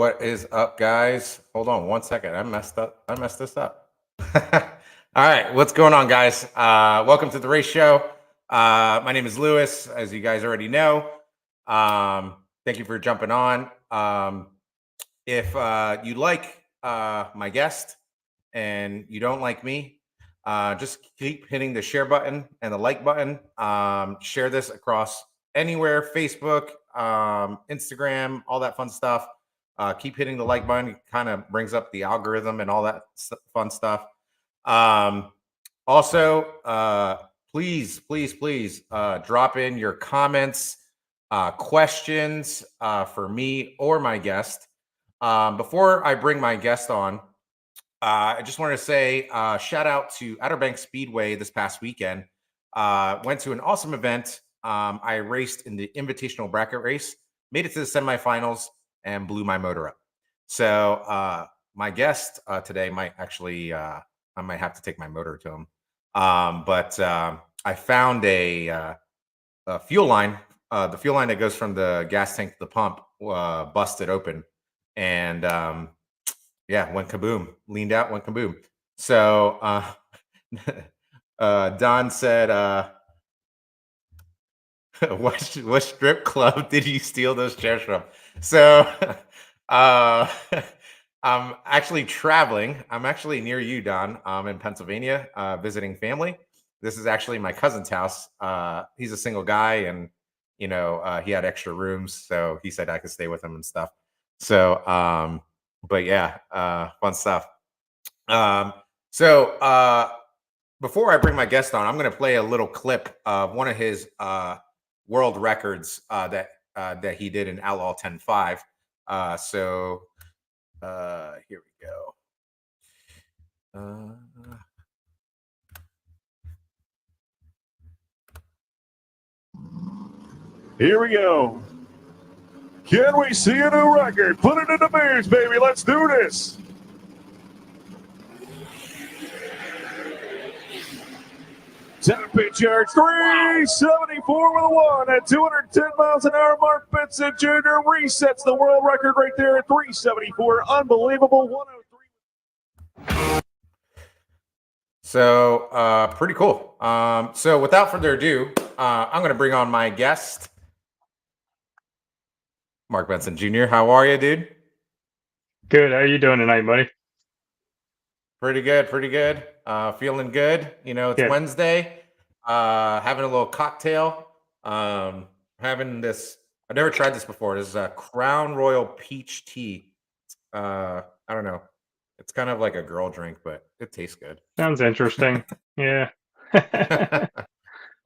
What is up, guys? Hold on one second. I messed up. I messed this up. All right. What's going on, guys? Welcome to the race show. My name is Lewis, as you guys already know. Thank you for jumping on. If you like my guest and you don't like me, just keep hitting the share button and the like button. Share this across anywhere, Facebook, Instagram, all that fun stuff. Keep hitting the like button. It kind of brings up the algorithm and all that fun stuff. Also, please drop in your comments, questions for me or my guest. Before I bring my guest on, I just wanted to say shout out to Outer Banks Speedway this past weekend. Went to an awesome event. I raced in the invitational bracket race, made it to the semifinals, and blew my motor up. So my guest today might actually, I might have to take my motor to him. But I found a fuel line. The fuel line that goes from the gas tank to the pump busted open, and yeah, went kaboom. Leaned out, went kaboom. So Don said, what strip club did you steal those chairs from? So I'm actually traveling. I'm actually near you, Don. I'm in Pennsylvania, visiting family. This is actually my cousin's house. He's a single guy, and he had extra rooms, so he said I could stay with him and stuff. So but yeah, fun stuff. So before I bring my guest on, I'm going to play a little clip of one of his world records that he did in Outlaw 10.5. So here we go. Here we go. Can we see a new record? Put it in the beers, baby. Let's do this. Top pitch yards, 374 with a 1 at 210 miles an hour. Mark Benston Jr. resets the world record right there at 374. Unbelievable. 103. So pretty cool. So without further ado, I'm going to bring on my guest, Mark Benston Jr. How are you, dude? Good. How are you doing tonight, buddy? Pretty good. Feeling good. It's Wednesday. Having a little cocktail. Having this. I've never tried this before. This is a Crown Royal Peach Tea. I don't know. It's kind of like a girl drink, but it tastes good. Sounds interesting. Yeah. Are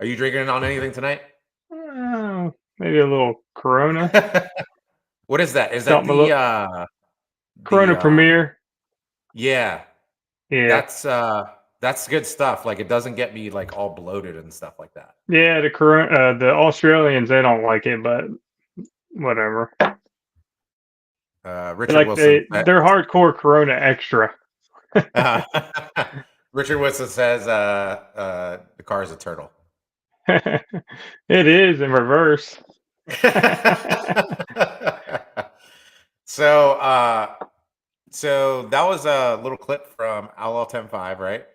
you drinking on anything tonight? Maybe a little Corona. What is that? Is that the Corona Premier? Yeah. That's good stuff. Like, it doesn't get me like all bloated and stuff like that. Yeah, the Corona, the Australians, they don't like it, but whatever. Richard Wilson. They're hardcore Corona Extra. Richard Wilson says the car is a turtle. It is in reverse. So that was a little clip from Outlaw 10.5, right?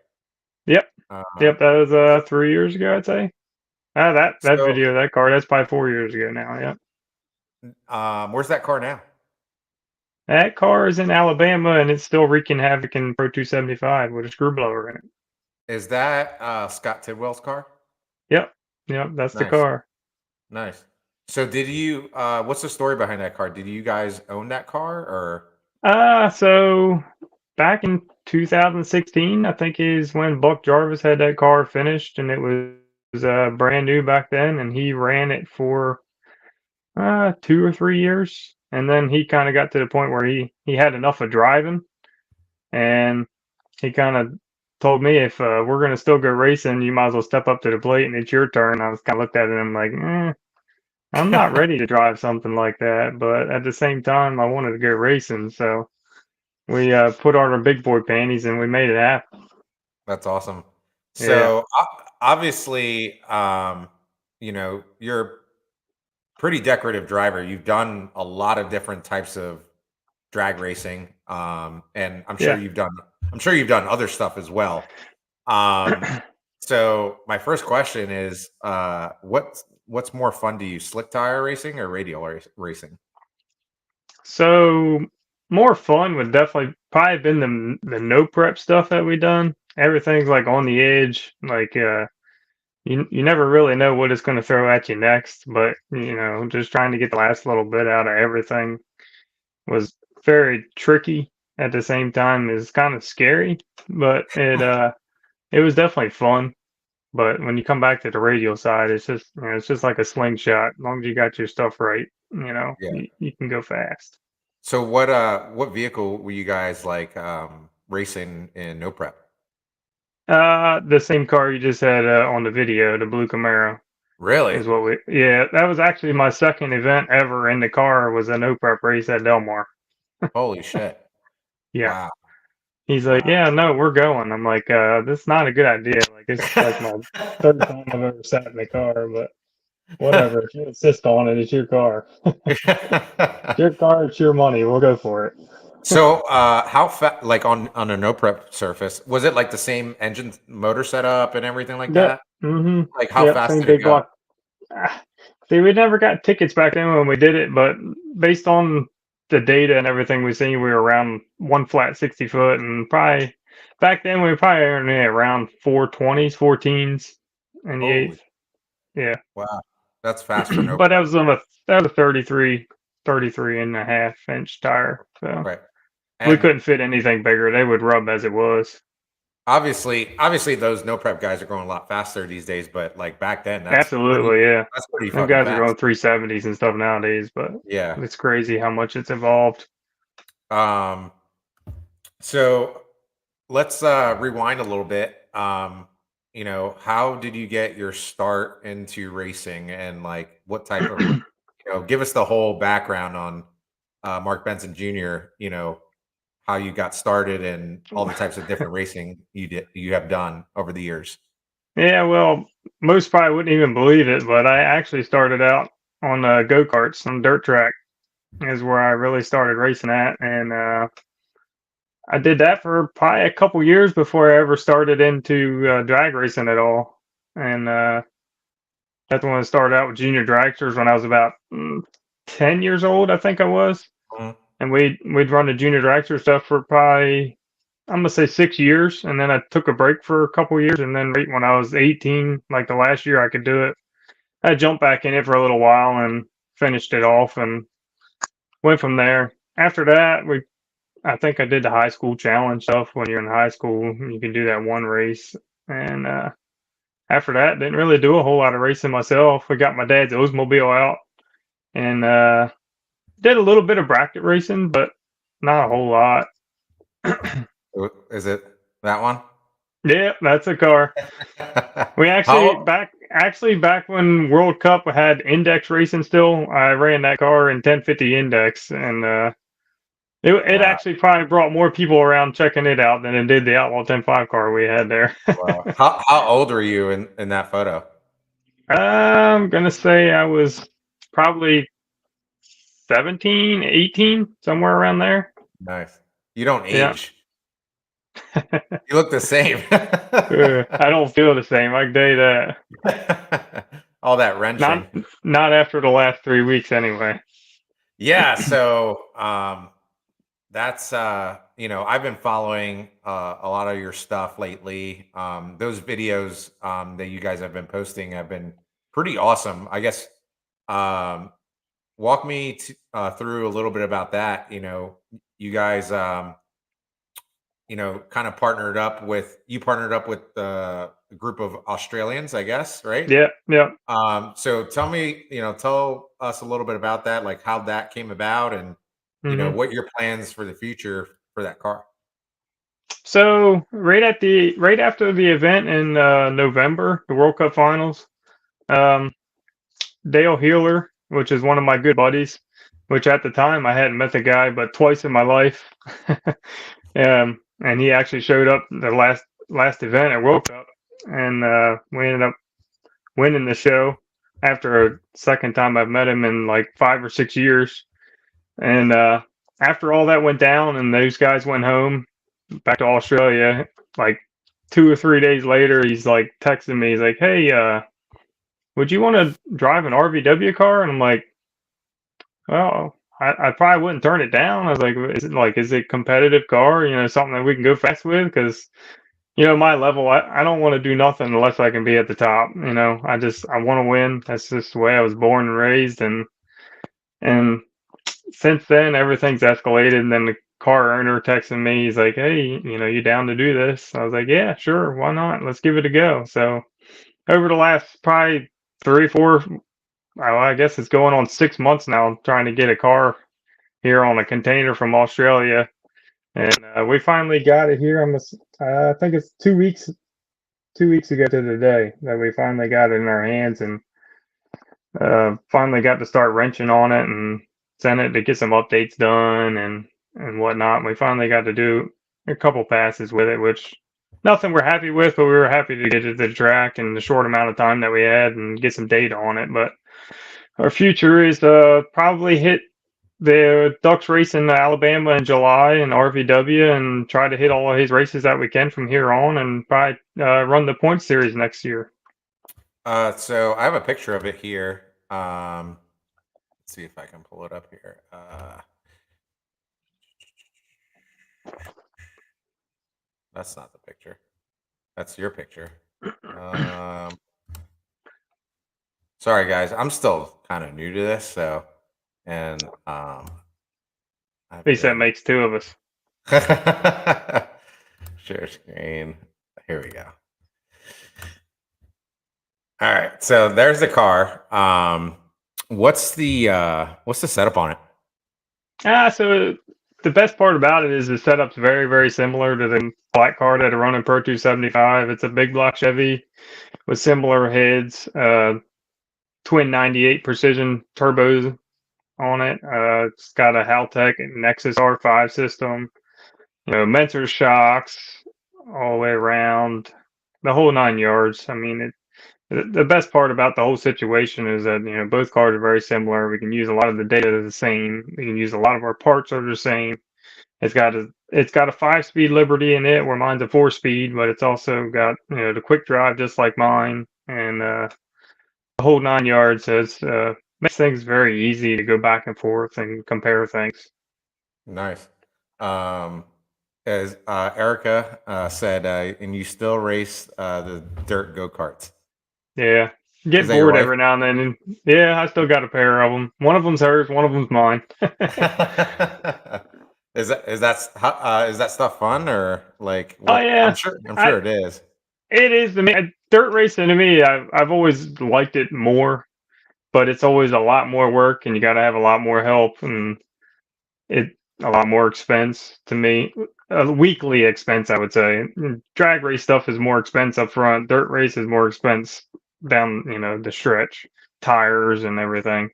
Yep. That was 3 years ago, I'd say. That video of that car, that's probably 4 years ago now. Yeah. Where's that car now? That car is in Alabama, and it's still wreaking havoc in Pro 275 with a screw blower in it. Is that Scott Tidwell's car? Yep, that's the car. Nice. So did you, what's the story behind that car? Did you guys own that car, or? So back in 2016, I think is when Buck Jarvis had that car finished, and it was brand new back then, and he ran it for 2 or 3 years. And then he kind of got to the point where he had enough of driving, and he kind of told me, if we're going to still go racing, you might as well step up to the plate and it's your turn. I was kind of looked at him like, I'm not ready to drive something like that. But at the same time, I wanted to go racing. So we put on our big boy panties and we made it happen. That's awesome. So obviously, you're pretty decorative driver. You've done a lot of different types of drag racing, and I'm sure Yeah. you've done other stuff as well. So my first question is, what's more fun to you, slick tire racing or radial racing? So more fun would definitely probably been the no prep stuff that we done. Everything's like on the edge, like you never really know what it's going to throw at you next, but just trying to get the last little bit out of everything was very tricky. At the same time, is kind of scary, but it was definitely fun. But when you come back to the radial side, it's just like a slingshot. As long as you got your stuff right, Yeah. you can go fast. So what vehicle were you guys like racing in no prep? The same car you just had on the video, the blue Camaro, Really? is what we. Yeah, that was actually my second event ever in the car. Was a no prep race at Del Mar. Holy shit! Yeah, Wow. he's like, Wow. yeah, no, we're going. I'm like, this is not a good idea. Like, it's like my third time I've ever sat in the car, but whatever. If you insist on it, it's your car. It's your car. It's your money. We'll go for it. So, how fast, like on a no prep surface, was it like the same engine motor setup and everything like Yep. that? Mm-hmm. Like, how Yep. fast Same did it big go? block. See, we never got tickets back then when we did it, but based on the data and everything we seen, we were around one flat 60 foot, and probably back then we were probably only around 420s, 14s, and the Holy, eighth. Yeah, wow, that's fast for no but prep, that was a 33 and a half inch tire, so right? we And couldn't fit anything bigger. They would rub as it was. obviously, those no prep guys are going a lot faster these days. But like back then, Absolutely, yeah. that's pretty Them fucking guys are fast. going 370s and stuff nowadays, but Yeah. it's crazy how much it's evolved. Um. So let's rewind a little bit. How did you get your start into racing, and like what type of give us the whole background on Mark Benson Jr. How you got started and all the types of different racing you have done over the years. Yeah, well, most probably wouldn't even believe it, but I actually started out on go-karts on dirt track is where I really started racing at, and I did that for probably a couple years before I ever started into drag racing at all. And that's when I started out with junior dragsters when I was about 10 years old, I think I was. Mhm. And we'd run the junior dragster stuff for probably I'm gonna say 6 years, and then I took a break for a couple years, and then right when I was 18, like the last year I could do it, I jumped back in it for a little while and finished it off and went from there. After that, I think I did the high school challenge stuff. When you're in high school, you can do that one race, and after that, didn't really do a whole lot of racing myself. We got my dad's Oldsmobile out and did a little bit of bracket racing, but not a whole lot. Is it that one? Yeah, that's a car. We How? actually back when World Cup had index racing still, I ran that car in 1050 index, and it Wow. actually probably brought more people around checking it out than it did the Outlaw 10.5 car we had there. Wow. How old were you in that photo? I'm gonna say I was probably 17, 18, somewhere around there. Nice. You don't Yeah. age. You look the same. I don't feel the same. I can tell you that. All that wrenching. Not after the last 3 weeks anyway. Yeah, so that's I've been following a lot of your stuff lately. Those videos that you guys have been posting have been pretty awesome. I guess walk me through a little bit about that. You guys kind of partnered up with a group of Australians, I guess, right? Yeah, yeah. So tell us a little bit about that, like how that came about and, Hmm. what your plans for the future for that car. So right after the event in November, the World Cup Finals, um, Dale Healer, which is one of my good buddies, which at the time I hadn't met the guy but twice in my life, and he actually showed up the last event at World Cup, and we ended up winning the show after a second time I've met him in like 5 or 6 years, and after all that went down and those guys went home back to Australia, like 2 or 3 days later, he's like texting me. He's like, "Hey, would you want to drive an RVW car?" And I'm like, "Well, I probably wouldn't turn it down." I was like, is it a competitive car? Something that we can go fast with? Because my level, I don't want to do nothing unless I can be at the top. I want to win. That's just the way I was born and raised. And since then, everything's escalated. And then the car owner texting me, he's like, "Hey, you down to do this?" I was like, "Yeah, sure. Why not? Let's give it a go." So over the last probably 3, 4, I guess it's going on 6 months now, trying to get a car here on a container from Australia. And we finally got it here. I think it's 2 weeks ago to the day that we finally got it in our hands, and finally got to start wrenching on it and send it to get some updates done and whatnot. And we finally got to do a couple passes with it, which nothing we're happy with, but we were happy to get it to the track in the short amount of time that we had and get some data on it. But our future is probably hit the Ducks race in Alabama in July in RVW and try to hit all of his races that we can from here on, and probably run the point series next year. So I have a picture of it here. Let's see if I can pull it up here. That's not the picture. That's your picture. Sorry guys, I'm still kind of new to this, so and At least that makes two of us. Share screen. Here we go. All right, so there's the car. What's the setup on it? So the best part about it is the setup's very, very similar to the black car that I run in Pro 275. It's a big block Chevy with similar heads, twin 98 precision turbos on it. It's got a Haltech Nexus R5 system, Mentor shocks all the way around, the whole 9 yards. I mean, the best part about the whole situation is that both cars are very similar. We can use a lot of the data the same. We can use a lot of our parts are the same. It's got a 5-speed Liberty in it, where mine's a 4-speed, but it's also got the quick drive just like mine, and the whole 9 yards. So it's makes things very easy to go back and forth and compare things. Nice. As Erica said, and you still race the dirt go-karts. Yeah, get bored every now and then. And yeah, I still got a pair of them. One of them's hers, one of them's mine. Is that stuff fun, or like? Oh yeah, I'm sure it is. It is to me. Dirt racing to me, I've always liked it more, but it's always a lot more work, and you got to have a lot more help, and a lot more expense to me. A weekly expense, I would say. Drag race stuff is more expense up front. Dirt race is more expense down, the stretch, tires and everything.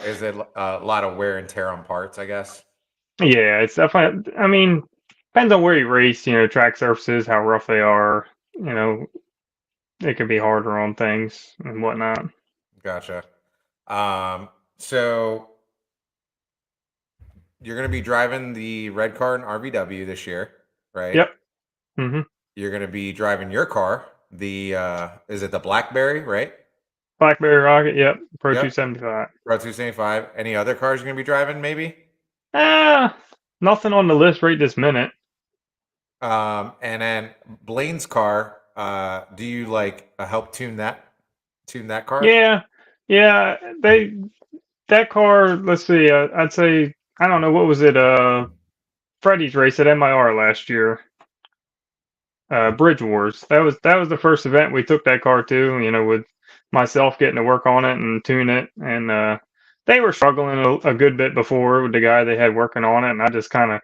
Is it a lot of wear and tear on parts, I guess? Yeah, it's definitely. I mean, depends on where you race. Track surfaces, how rough they are. It can be harder on things and whatnot. Gotcha. So you're going to be driving the red car in RVW this year, right? Yep. Mm-hmm. You're going to be driving your car. Is it the Blackberry, right? Blackberry Rocket. Yep. Pro 275. Pro 275. Any other cars you're going to be driving? Maybe. Nothing on the list right this minute. And then Blaine's car. Do you help tune that car? Yeah. That car. Let's see. I'd say, I don't know, what was it? Freddie's race at MIR last year. Bridge Wars. That was the first event we took that car to. With myself getting to work on it and tune it, and they were struggling a good bit before with the guy they had working on it, and I just kind of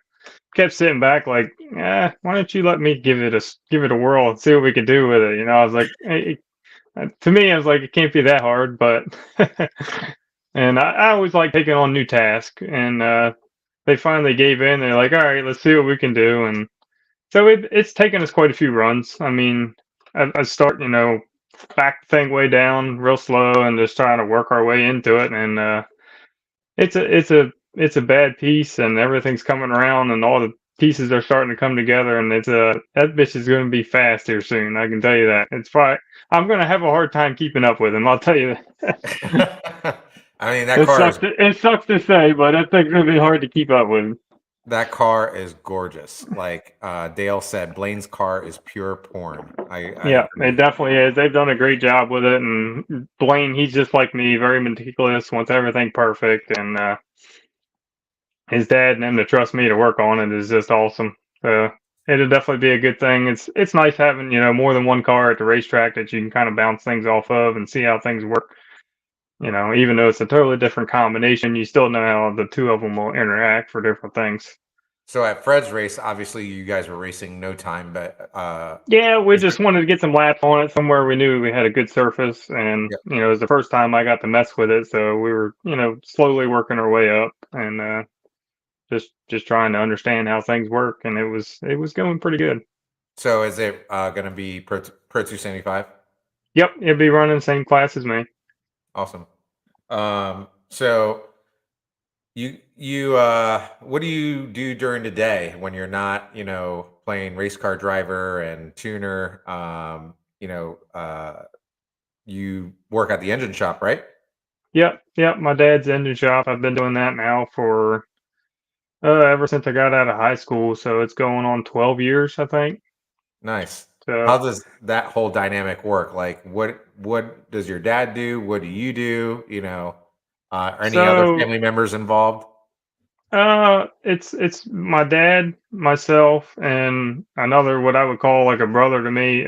kept sitting back like, why don't you let me give it a whirl and see what we could do with it? I was like, hey, to me, I was like, it can't be that hard, but and I always like taking on new tasks, and they finally gave in. They're like, all right, let's see what we can do, and so it's taken us quite a few runs. I mean, I start, back the thing way down real slow and just trying to work our way into it. And it's a it's a bad piece, and everything's coming around, and all the pieces are starting to come together, and it's that bitch is going to be fast here soon. I can tell you that. It's probably I'm going to have a hard time keeping up with him. I'll tell you that. I mean, that car is It sucks to say, but that thing's going to be hard to keep up with. that car is gorgeous. Like Dale said, Blaine's car is pure porn. I Yeah, agree. it definitely is. They've done a great job with it, and Blaine, he's just like me, very meticulous, wants everything perfect, and his dad and him to trust me to work on it is just awesome. So it'll definitely be a good thing. It's nice having more than one car at the racetrack that you can kind of bounce things off of and see how things work. Even though it's a totally different combination, you still know how the two of them will interact for different things. So at Fred's race, obviously you guys were racing no time, but Yeah, we is just wanted to get some laps on it somewhere we knew we had a good surface, and Yep. it was the first time I got to mess with it, so we were slowly working our way up and just trying to understand how things work, and it was going pretty good. So is it going to be Pro 275? Yep, it'd be running the same class as me. Awesome. So you what do you do during the day when you're not playing race car driver and tuner? You work at the engine shop, right? Yep. My dad's engine shop. I've been doing that now for ever since I got out of high school, so it's going on 12 years, I think. Nice. So, How does that whole dynamic work? Like, what does your dad do? What do you do? Are any other so family members involved? it's my dad, myself, and another what I would call like a brother to me,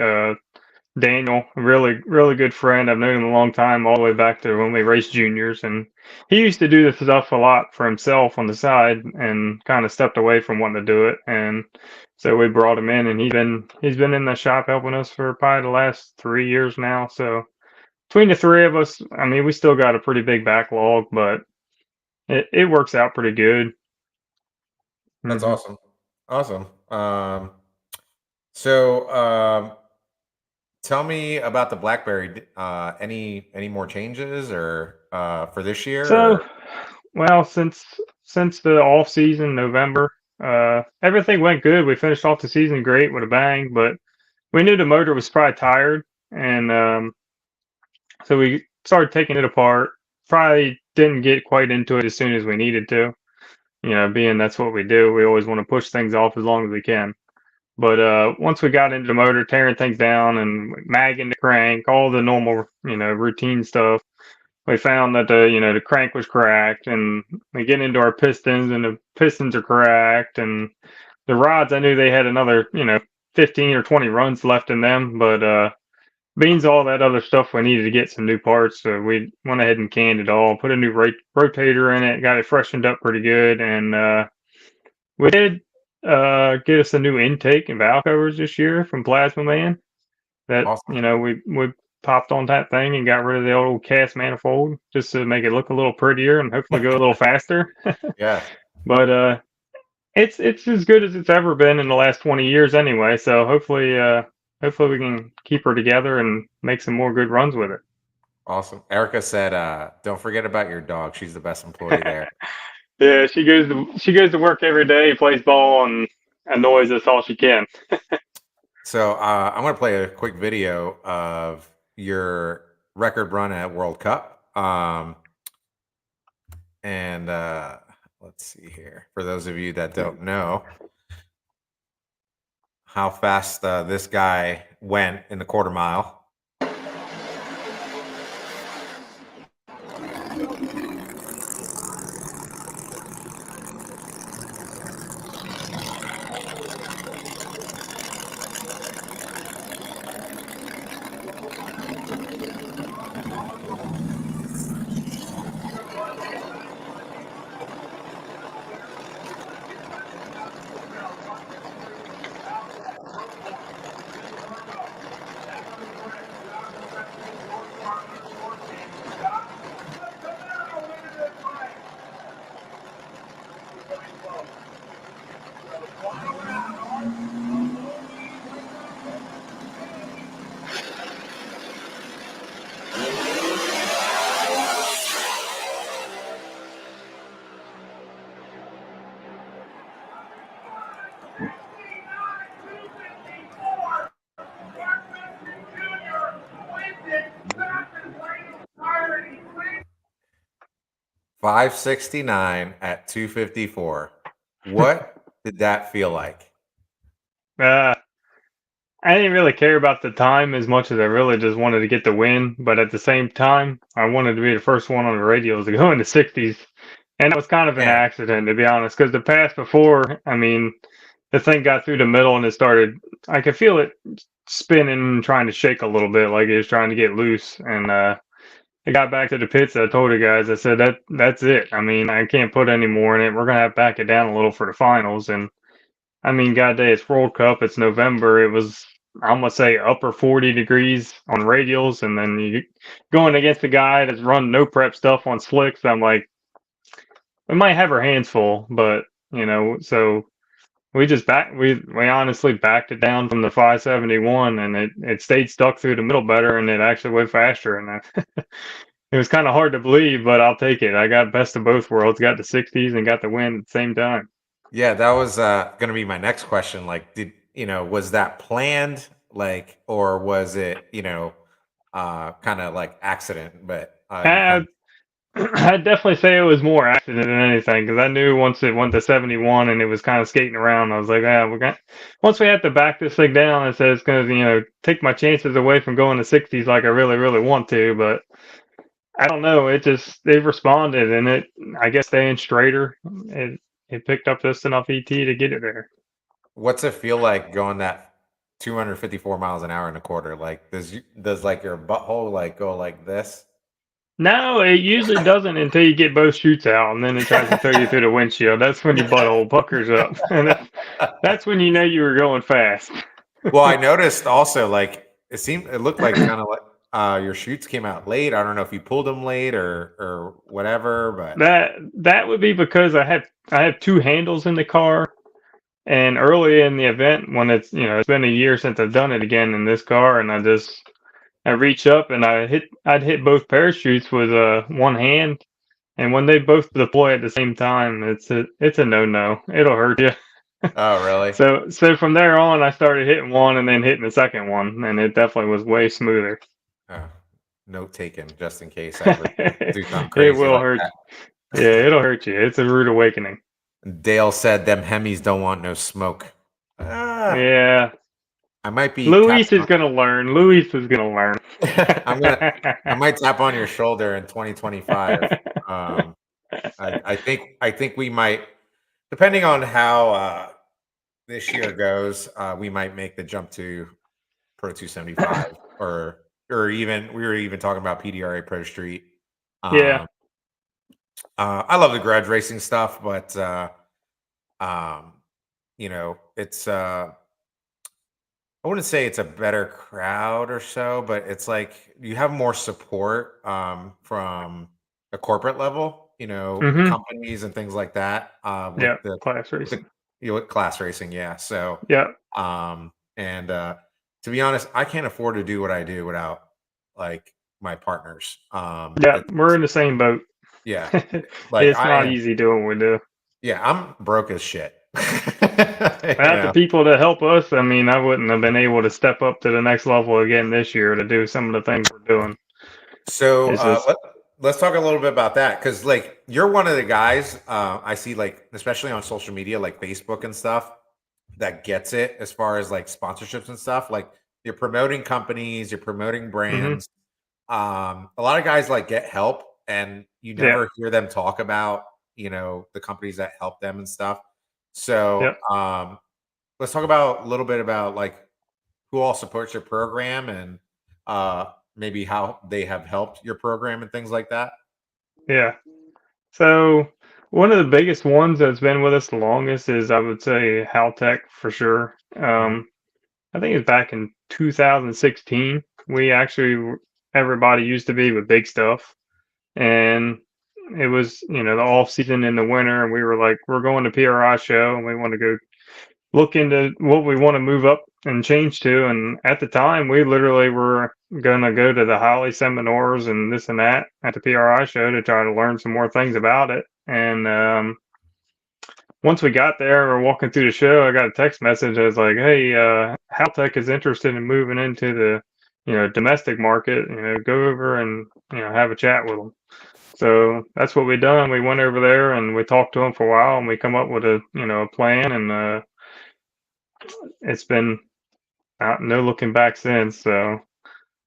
Daniel, a really good friend. I've known him a long time, all the way back to when we raced juniors, and he used to do this stuff a lot for himself on the side, and kind of stepped away from wanting to do it, and so we brought him in, and he's been in the shop helping us for probably the last 3 years now. So between the three of us, I mean, we still got a pretty big backlog, but it works out pretty good. That's Hmm. awesome. Awesome. So tell me about the BlackBerry. Any more changes or for this year? So, Or well, since the off season, November, everything went good. We finished off the season great with a bang, but we knew the motor was probably tired, and so we started taking it apart. Probably didn't get quite into it as soon as we needed to. Being that's what we do. We always want to push things off as long as we can. But once we got into the motor, tearing things down and magging the crank, all the normal, routine stuff, we found that the crank was cracked, and we get into our pistons, and the pistons are cracked, and the rods, I knew they had another 15 or 20 runs left in them, but beans all that other stuff, we needed to get some new parts, so we went ahead and canned it all, put a new rotator in it, got it freshened up pretty good, and we did get us a new intake and valve covers this year from Plasma Man. That awesome. we popped on that thing and got rid of the old cast manifold just to make it look a little prettier and hopefully go a little faster. Yeah. But it's as good as it's ever been in the last 20 years anyway. So hopefully we can keep her together and make some more good runs with it. Awesome. Erica said, don't forget about your dog. She's the best employee there. Yeah, she goes to work every day, plays ball, and annoys us all she can. So I'm going to play a quick video of your record run at World Cup. And let's see here. For those of you that don't know how fast this guy went in the quarter mile. 569 at 254. What did that feel like? Uh, I didn't really care about the time as much as I really just wanted to get the win. But at the same time, I wanted to be the first one on the radios to go in the 60s. And that was kind of an Man, accident, to be honest, because the pass before, I mean, the thing got through the middle and it started, I could feel it spinning, trying to shake a little bit, like it was trying to get loose. And I got back to the pits. I told the guys, I said, that's it. I mean, I can't put any more in it. We're going to have to back it down a little for the finals. And I mean, God day, it's World Cup. It's November. It was, I'm gonna say, upper 40 degrees on radials, and then you going against a guy that's run no prep stuff on slicks. I'm like, we might have our hands full, but so we honestly backed it down from the 571, and it stayed stuck through the middle better, and it actually went faster, and it was kind of hard to believe, but I'll take it. I got best of both worlds, got the 60s, and got the win at the same time. yeah, that was going to be my next question. Like, was that planned? Like, or was it, kind of like accident, but you kind Uh, I'd definitely say it was more accident than anything because I knew once it went to 71 and it was kind of skating around, I was like, we're going once we have to back this thing down, I said it's going to, take my chances away from going to 60s like I really, really want to. But I don't know. They responded and I guess staying straighter, it picked up just enough ET to get it there. what's it feel like going that 254 miles an hour in a quarter? Like, does like your butthole like go like this? No, it usually doesn't until you get both chutes out, and then it tries to throw you through the windshield. That's when your butthole puckers up, and that's when you know you were going fast. Well, I noticed also, like, it looked like kind of like your shoots came out late. I don't know if you pulled them late or whatever, but That would be because I have two handles in the car, and early in the event when it's been a year since I've done it again in this car, and I reach up and I'd hit both parachutes with one hand, and when they both deploy at the same time, it's a no. It'll hurt you. oh, really? So from there on, I started hitting one and then hitting the second one, and it definitely was way smoother. Oh, note taken, just in case I ever do something It crazy will like hurt. that. Yeah, it'll hurt you. It's a rude awakening. Dale said them Hemis don't want no smoke. Ah, Yeah, I might be Luis tapping is gonna learn. Luis is gonna learn. I might tap on your shoulder in 2025. Um, I think we might, depending on how this year goes, we might make the jump to Pro 275, or even we were even talking about PDRA Pro Street. Yeah. Um, I love the grudge racing stuff, but um, it's I wouldn't say it's a better crowd or so, but it's like you have more support from the corporate level, Mm-hmm. companies and things like that, Yeah. with the Class with the racing. with class racing, yeah. So, Yeah. and to be honest, I can't afford to do what I do without like my partners. Yeah. We're in the same boat. Yeah, like It's not easy doing what we do. yeah, I'm broke as shit. Without the people that help us, I mean, I wouldn't have been able to step up to the next level again this year to do some of the things we're doing. So It's just, let's talk a little bit about that, because like you're one of the guys I see, like especially on social media, like Facebook and stuff, that gets it as far as like sponsorships and stuff. Like you're promoting companies, you're promoting mm-hmm. brands. A lot of guys like get help, and you Yeah. never hear them talk about the companies that help them and stuff. So Yeah. let's talk about a little bit about like who all supports your program, and maybe how they have helped your program and things like that. Yeah. So one of the biggest ones that's been with us the longest is, I would say, Haltech for sure. Mhm. I think it's back in 2016. We actually Everybody used to be with big stuff, and it was the off season in the winter, and we were like, we're going to PRI show, and we want to go look into what we want to move up and change to. And at the time, we literally were going to go to the Holly seminars and this and that at the PRI show to try to learn some more things about it. And once we got there, we're walking through the show, I got a text message. I was like, hey, Haltech is interested in moving into the domestic market. Go over and have a chat with them. So that's what we done. We went over there and we talked to them for a while, and we come up with a a plan, and it's been no looking back since. So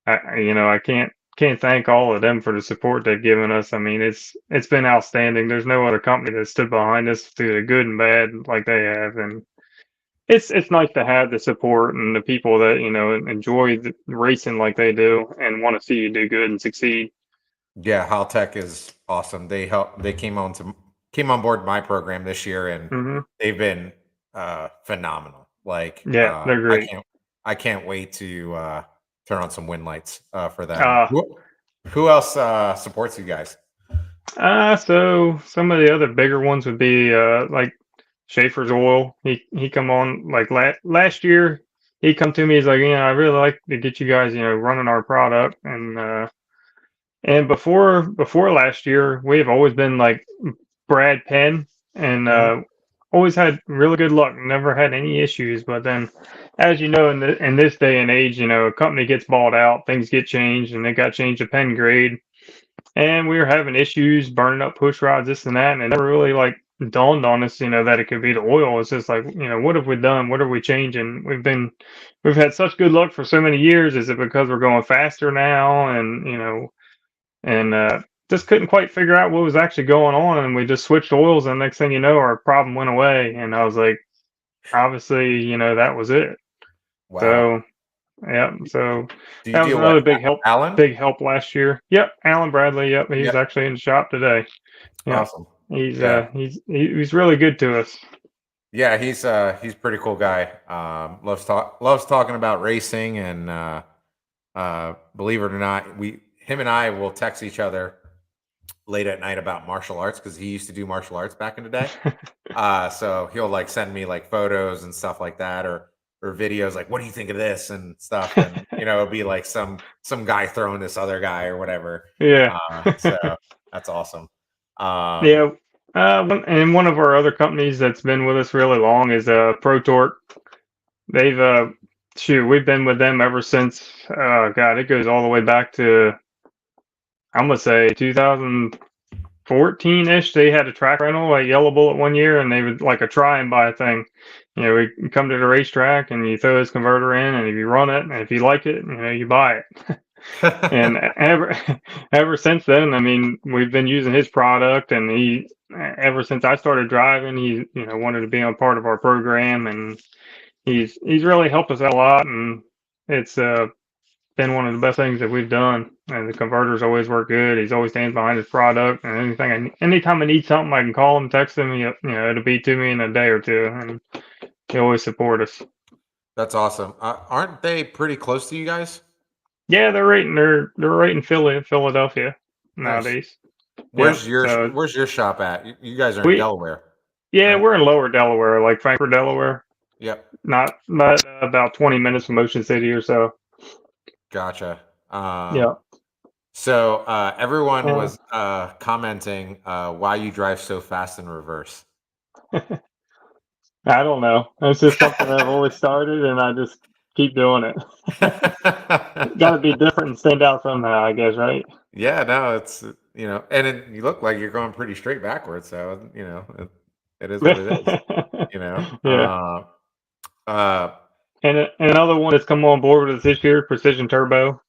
I can't thank all of them for the support they've given us. I mean, it's been outstanding. There's no other company that stood behind us through the good and bad like they have, and it's nice to have the support and the people that enjoy the racing like they do and want to see you do good and succeed. Yeah, Haltech is awesome. They came on board my program this year, and Hmm. they've been phenomenal. Like Yeah, they're great. I can't wait to turn on some win lights for them. Uh, Who else supports you guys? so some of the other bigger ones would be like Schaefer's Oil. He come on like last year. He come to me. He's like, I really like to get you guys, running our product. And before last year, we've always been like Brad Penn, and Mhm. always had really good luck. Never had any issues. But then, as you know, in this day and age, a company gets bought out, things get changed, and it got changed to Penn grade. And we were having issues burning up push rods, this and that, and it never really like dawned on us, that it could be the oil. It's just like, what have we done? What are we changing? We've had such good luck for so many years. Is it because we're going faster now? And just couldn't quite figure out what was actually going on. And we just switched oils, and next thing you know, our problem went away. And I was like, obviously, that was it. Wow. So yeah, so Do you that was deal with another Alan? big help last year. Yep, Alan Bradley. Yep, he's Yep. actually in the shop today. Yep, Awesome. he's Yeah. he's really good to us. Yeah, he's a pretty cool guy. Loves talking about racing, and believe it or not, him and I will text each other late at night about martial arts because he used to do martial arts back in the day. So he'll like send me like photos and stuff like that, or videos like, what do you think of this and stuff, and it'll be like some guy throwing this other guy or whatever. Yeah, So that's awesome. yeah. One of our other companies that's been with us really long is Pro Torque. They've we've been with them ever since. God, it goes all the way back to, I'm gonna say, 2014-ish. They had a track rental at Yellow Bullet one year, and they would like a try and buy thing. We come to the racetrack, and you throw this converter in, and if you run it, and if you like it, you buy it. And ever since then, I mean, we've been using his product, and ever since I started driving, he wanted to be on part of our program, and he's really helped us out a lot, and it's been one of the best things that we've done. And the converters always work good. He's always stands behind his product, and anytime I need something, I can call him, text him. It'll be to me in a day or two, and he always support us. That's awesome. Aren't they pretty close to you guys? Yeah, they're right in Philadelphia Nice. nowadays. Where's Yeah, your shop at? You guys are in we Delaware. yeah Right? we're in Lower Delaware, like Frankfort, Delaware. Yep. Not about 20 minutes from Ocean City or so. Gotcha. Yeah. So everyone Uh, was commenting why you drive so fast in reverse. I don't know. It's just something I've always started, and I just keep doing it. Got to be different and stand out somehow, I guess, right? Yeah, no, it's and you look like you're going pretty straight backwards, so it is what it is. Yeah. Uh, And another one that's come on board with us this year, Precision Turbo.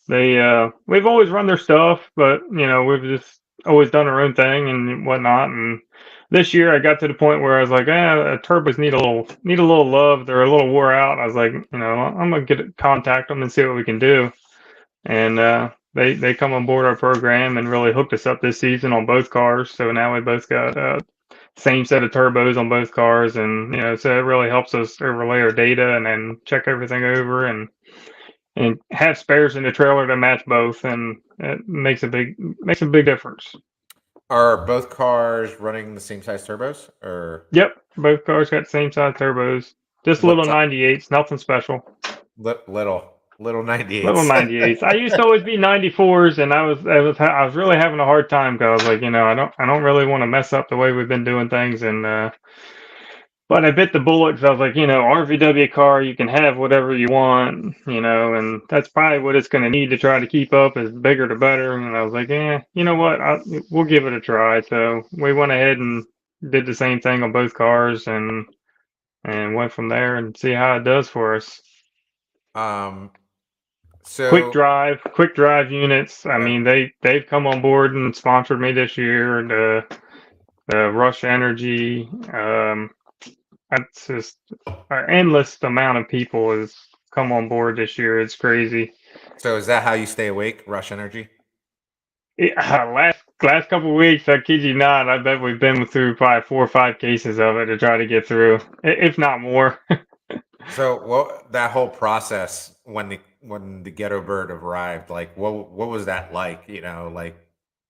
We've always run their stuff, but we've just always done our own thing and whatnot. And this year I got to the point where I was like, turbos need a little love. They're a little wore out. I was like, I'm gonna contact them and see what we can do. And they come on board our program and really hooked us up this season on both cars. So now we both got same set of turbos on both cars, and so it really helps us overlay our data and then check everything over and have spares in the trailer to match both, and it makes a big difference. are both cars running the same size turbos, or Yep, both cars got the same size turbos, just what little 98s, nothing special. little 98s? Little 98s. I used to always be 94s, and I was really having a hard time because I was like, I don't really want to mess up the way we've been doing things, and But I bit the bullet because I was like, RVW car, you can have whatever you want, and that's probably what it's going to need to try to keep up, is bigger the better. And I was like, you know what, we'll give it a try. So we went ahead and did the same thing on both cars, and went from there and see how it does for us. Um, Quick so drive units. I yeah. mean, they've come on board and sponsored me this year. The Rush Energy. That's just an endless amount of people has come on board this year. It's crazy. So is that how you stay awake? Rush Energy? Last couple of weeks, I kid you not, I bet we've been through probably 4 or 5 cases of it to try to get through, if not more. So what that whole process when the ghetto bird arrived, like what was that like?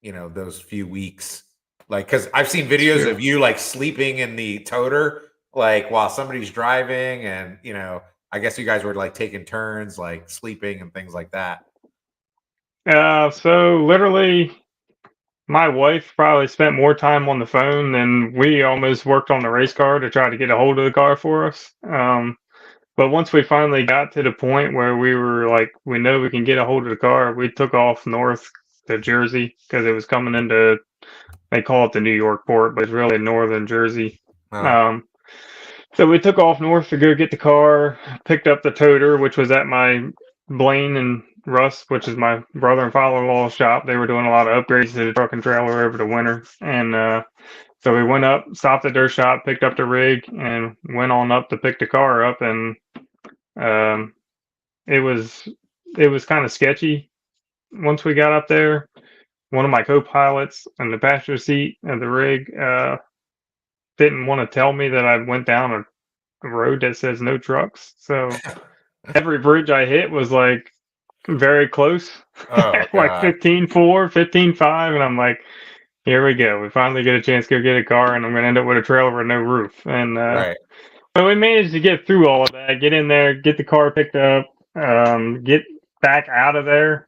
Those few weeks, like because I've seen videos Sure. of you like sleeping in the toter, like while somebody's driving, and I guess you guys were like taking turns, like sleeping and things like that. So literally, my wife probably spent more time on the phone than we almost worked on the race car to try to get a hold of the car for us. But once we finally got to the point where we were like, we know we can get a hold of the car, we took off north to Jersey because it was coming into, they call it the New York port, but it's really northern Jersey. Oh, So we took off north to go get the car, picked up the toter, which was at my Blaine and Russ, which is my brother and father-in-law's shop. They were doing a lot of upgrades to the truck and trailer over the winter. And so we went up, stopped at their shop, picked up the rig, and went on up to pick the car up. And um, it was kind of sketchy once we got up there. One of my co-pilots in the passenger seat of the rig didn't want to tell me that I went down a road that says no trucks. So every bridge I hit was like very close, oh like God, 15.4, 15.5, and I'm like, here we go. We finally get a chance to go get a car, and I'm going to end up with a trailer with no roof. And right. but we managed to get through all of that, get in there, get the car picked up, get back out of there.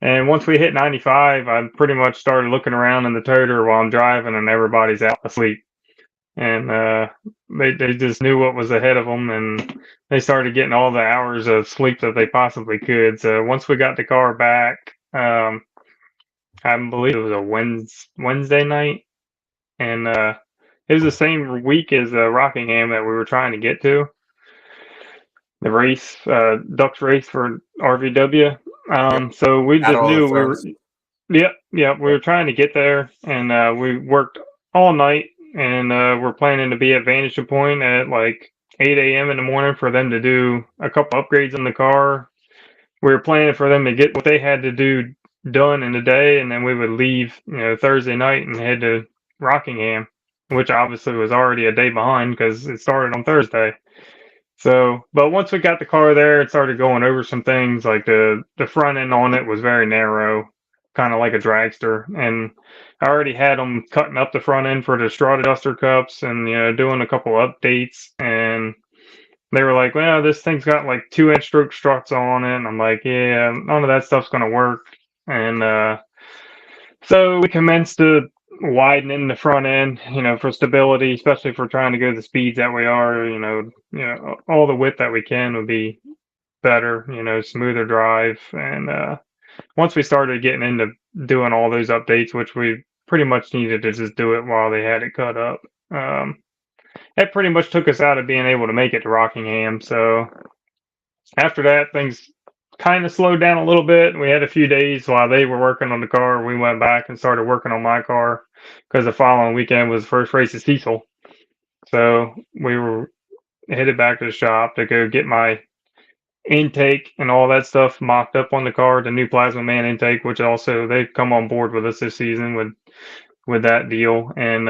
And once we hit 95, I pretty much started looking around in the toter while I'm driving, and everybody's out asleep. And they just knew what was ahead of them, and they started getting all the hours of sleep that they possibly could. So once we got the car back, I believe it was a Wednesday night, and it was the same week as Rockingham that we were trying to get to. The race, Ducks race for RVW. Yep. So we just Battle of the knew we were, Thrones. yep, we Yep. were trying to get there, and we worked all night, and we're planning to be at Vantage Point at like 8 a.m. in the morning for them to do a couple upgrades on the car. We were planning for them to get what they had to do done in the day, and then we would leave, Thursday night and head to Rockingham, which obviously was already a day behind because it started on Thursday. So, but once we got the car there, it started going over some things. Like the front end on it was very narrow, kind of like a dragster, and I already had them cutting up the front end for the strut adjuster cups, and doing a couple updates. And they were like, "Well, this thing's got like 2-inch stroke struts on it," and I'm like, "Yeah, none of that stuff's gonna work." And so we commenced to widening the front end, for stability, especially if we're trying to go the speeds that we are. All the width that we can would be better. Smoother drive. And once we started getting into doing all those updates, which we pretty much needed to just do it while they had it cut up, that pretty much took us out of being able to make it to Rockingham. So after that, things kind of slowed down a little bit. We had a few days while they were working on the car. We went back and started working on my car because the following weekend was the first race at Cecil. So we were headed back to the shop to go get my intake and all that stuff mocked up on the car, the new Plasma Man intake, which also they've come on board with us this season with that deal, and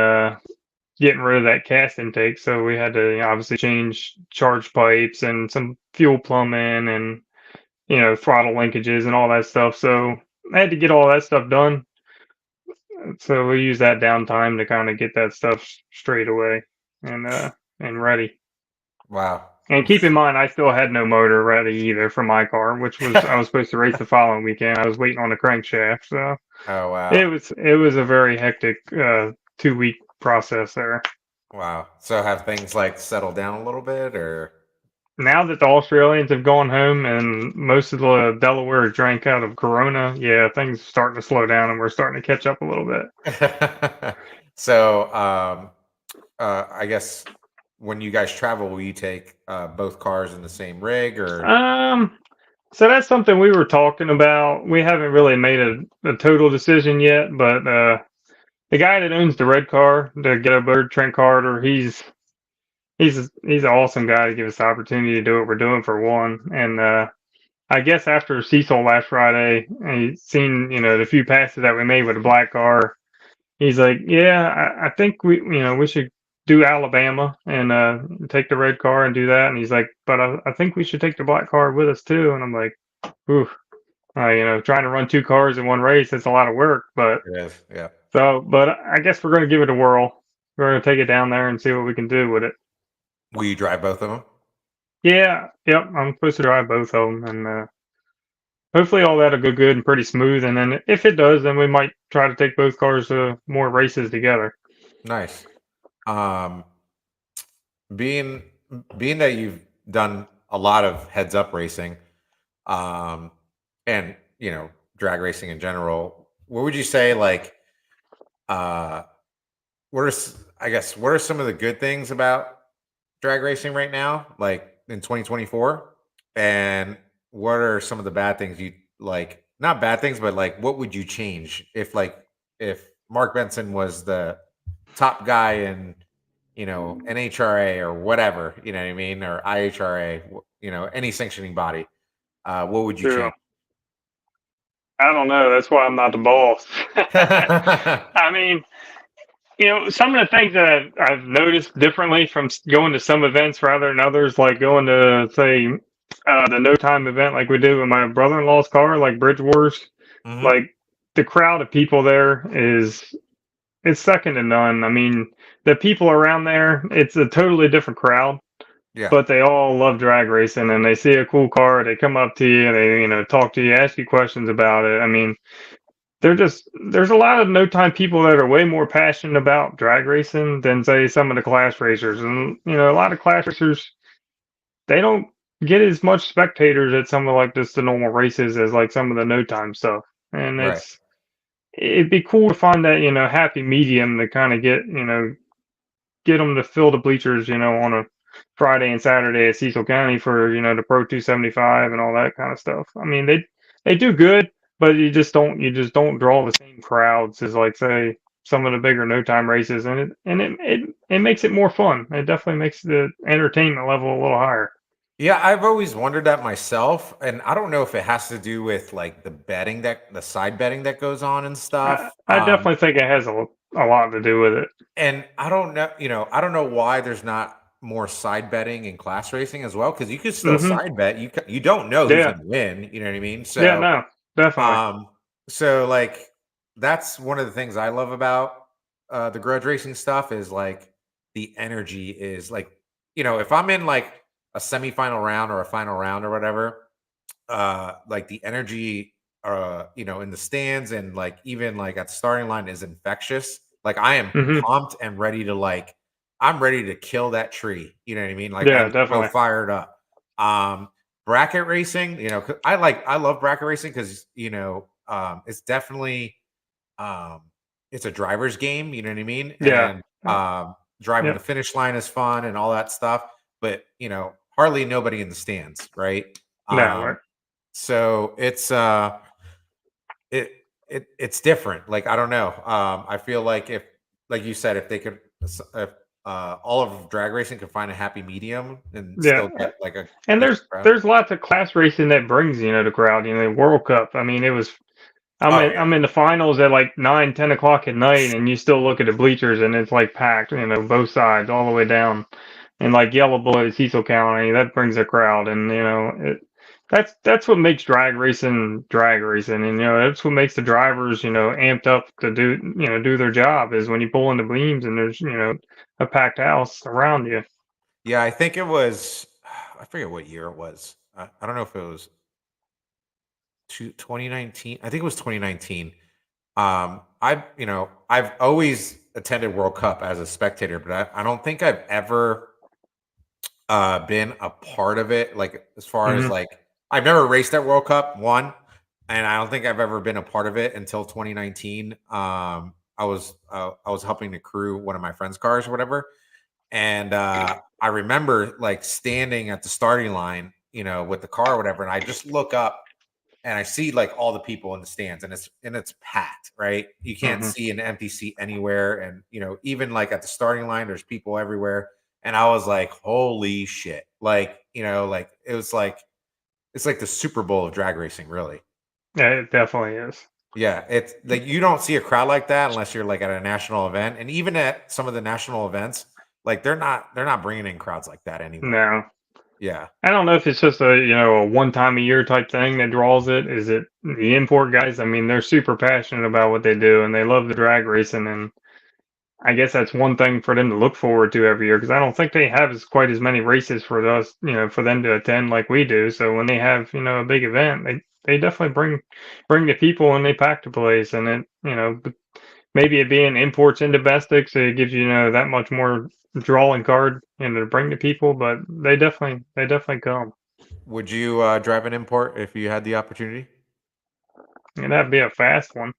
getting rid of that cast intake. So we had to obviously change charge pipes and some fuel plumbing and throttle linkages and all that stuff. So I had to get all that stuff done. So we use that downtime to kind of get that stuff straight away and ready. Wow. And keep in mind, I still had no motor ready either for my car, which was I was supposed to race the following weekend. I was waiting on a crankshaft, so Oh it wow. was a very hectic 2-week process there. Wow. So have things like settled down a little bit, or? Now that the Australians have gone home and most of the Delaware drank out of Corona, yeah, things are starting to slow down and we're starting to catch up a little bit. So, I guess when you guys travel, will you take both cars in the same rig, or? Um, so that's something we were talking about. We haven't really made a total decision yet, but the guy that owns the red car, the Get a Bird, Trent Carter, he's an awesome guy to give us the opportunity to do what we're doing for one. And I guess after Cecil last Friday, and he's seen the few passes that we made with the black car. He's like, yeah, I think we should do Alabama and take the red car and do that. And he's like, but I think we should take the black car with us too. And I'm like, ooh, trying to run two cars in one race, it's a lot of work. But It is, yeah. but I guess we're going to give it a whirl. We're going to take it down there and see what we can do with it. Will you drive both of them? Yeah, yep. I'm supposed to drive both of them, and hopefully all that'll go good and pretty smooth. And then if it does, then we might try to take both cars to more races together. Nice. Being that you've done a lot of heads up racing, and drag racing in general, what would you say, like, what are some of the good things about drag racing right now, like in 2024, and what are some of the bad things you like? Not bad things, but like, what would you change if Mark Benson was the top guy in NHRA or whatever, you know what I mean, or IHRA, any sanctioning body, what would you Yeah. change? I don't know. That's why I'm not the boss. I mean, some of the things that I've noticed differently from going to some events rather than others, like going to, say, the No Time event like we did with my brother-in-law's car, like Bridge Wars, Hmm. like the crowd of people there it's second to none. I mean, the people around there, it's a totally different crowd, Yeah. but they all love drag racing and they see a cool car, they come up to you, they, talk to you, ask you questions about it. I mean, there's a lot of no time people that are way more passionate about drag racing than say some of the class racers. And a lot of class racers, they don't get as much spectators at some of like just the normal races as like some of the no time stuff. And Right. it'd be cool to find that happy medium to kind of get them to fill the bleachers on a Friday and Saturday at Cecil County for the Pro 275 and all that kind of stuff. I mean, they do good, but you just don't draw the same crowds as like say some of the bigger no time races, and it makes it more fun. It definitely makes the entertainment level a little higher. Yeah, I've always wondered that myself, and I don't know if it has to do with like the side betting that goes on and stuff. I definitely think it has a lot to do with it. And I don't know, I don't know why there's not more side betting in class racing as well, because you could still Hmm. side bet. You don't know who's Yeah, going to win. You know what I mean? yeah, So, no, definitely. um, like that's one of the things I love about the grudge racing stuff is like the energy is like, if I'm in like a semifinal round or a final round or whatever, like the energy in the stands and like even like at the starting line is infectious. Like I am Hmm. pumped and ready to like I'm ready to kill that tree, you know what I mean? Like Yeah, I'm so definitely. fired up. um Bracket racing, 'cause I love bracket racing because it's definitely um it's a driver's game, you know what I mean? Yeah, And driving yeah, the finish line is fun and all that stuff, but hardly nobody in the stands, right? no, right. So it's different. Like I don't know. I feel like if, like you said, if they could, if all of drag racing could find a happy medium and Yeah, still get like a and decent crowd. there's lots of class racing that brings the crowd. World Cup. I mean, it was. Oh I'm in the finals at like 9, 10 o'clock at night, and you still look at the bleachers, and it's like packed. Both sides all the way down, and like Yellow Bullet at Cecil County, that brings a crowd, and that's what makes drag racing, and that's what makes the drivers amped up to do their job is when you pull in the beams and there's a packed house around you. yeah, I think it was. I forget what year it was. I don't know if it was 2019. I think it was 2019. I've always attended World Cup as a spectator, but I don't think I've ever been a part of it. Like as far as Mhm. like I've never raced at World Cup one, and I don't think I've ever been a part of it until 2019. I was helping to crew one of my friend's cars or whatever, and I remember like standing at the starting line, you know, with the car or whatever, and I just look up and I see like all the people in the stands, and it's packed, right? You can't Mhm. see an empty seat anywhere, and you know, even like at the starting line, there's people everywhere. And I was like, holy shit! Like, you know, like it was like it's like the Super Bowl of drag racing, really. Yeah, it definitely is. Yeah, it's like you don't see a crowd like that unless you're like at a national event, and even at some of the national events, like they're not bringing in crowds like that anymore. No. Yeah, I don't know if it's just a one time a year type thing that draws it. Is it the import guys? I mean, they're super passionate about what they do and they love the drag racing, and I guess that's one thing for them to look forward to every year because I don't think they have quite as many races for us, for them to attend like we do. So when they have, a big event, they definitely bring the people and they pack the place, and maybe it being imports and domestics, it gives that much more drawing card, to bring the people, but they definitely come. would you drive an import if you had the opportunity? And that'd be a fast one.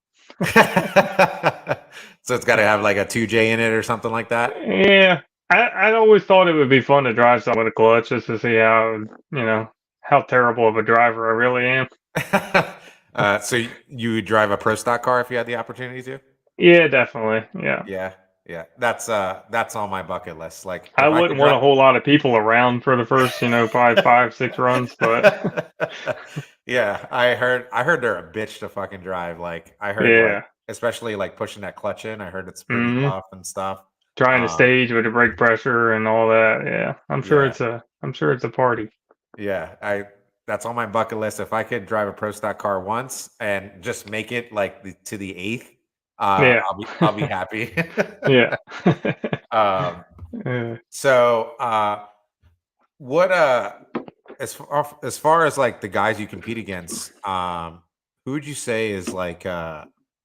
So it's got to have like a 2J in it or something like that. Yeah, I always thought it would be fun to drive something with a clutch just to see how terrible of a driver I really am. So you would drive a pro stock car if you had the opportunity to? Yeah, definitely. Yeah, Yeah, yeah. That's on my bucket list. Like I if I could wouldn't want drive. a whole lot of people around for the first, probably 5, 6 runs, but Yeah, I heard they're a bitch to fucking drive. Like I heard like yeah. especially like pushing that clutch in. I heard it's pretty hmm tough and stuff. Trying to Um, stage with the brake pressure and all that. Yeah, yeah. I'm sure it's a party. Yeah, I that's on my bucket list. If I could drive a pro stock car once and just make it like to the eighth, Yeah, I'll be happy. yeah. um, Uh, so what as far as like the guys you compete against, who would you say is like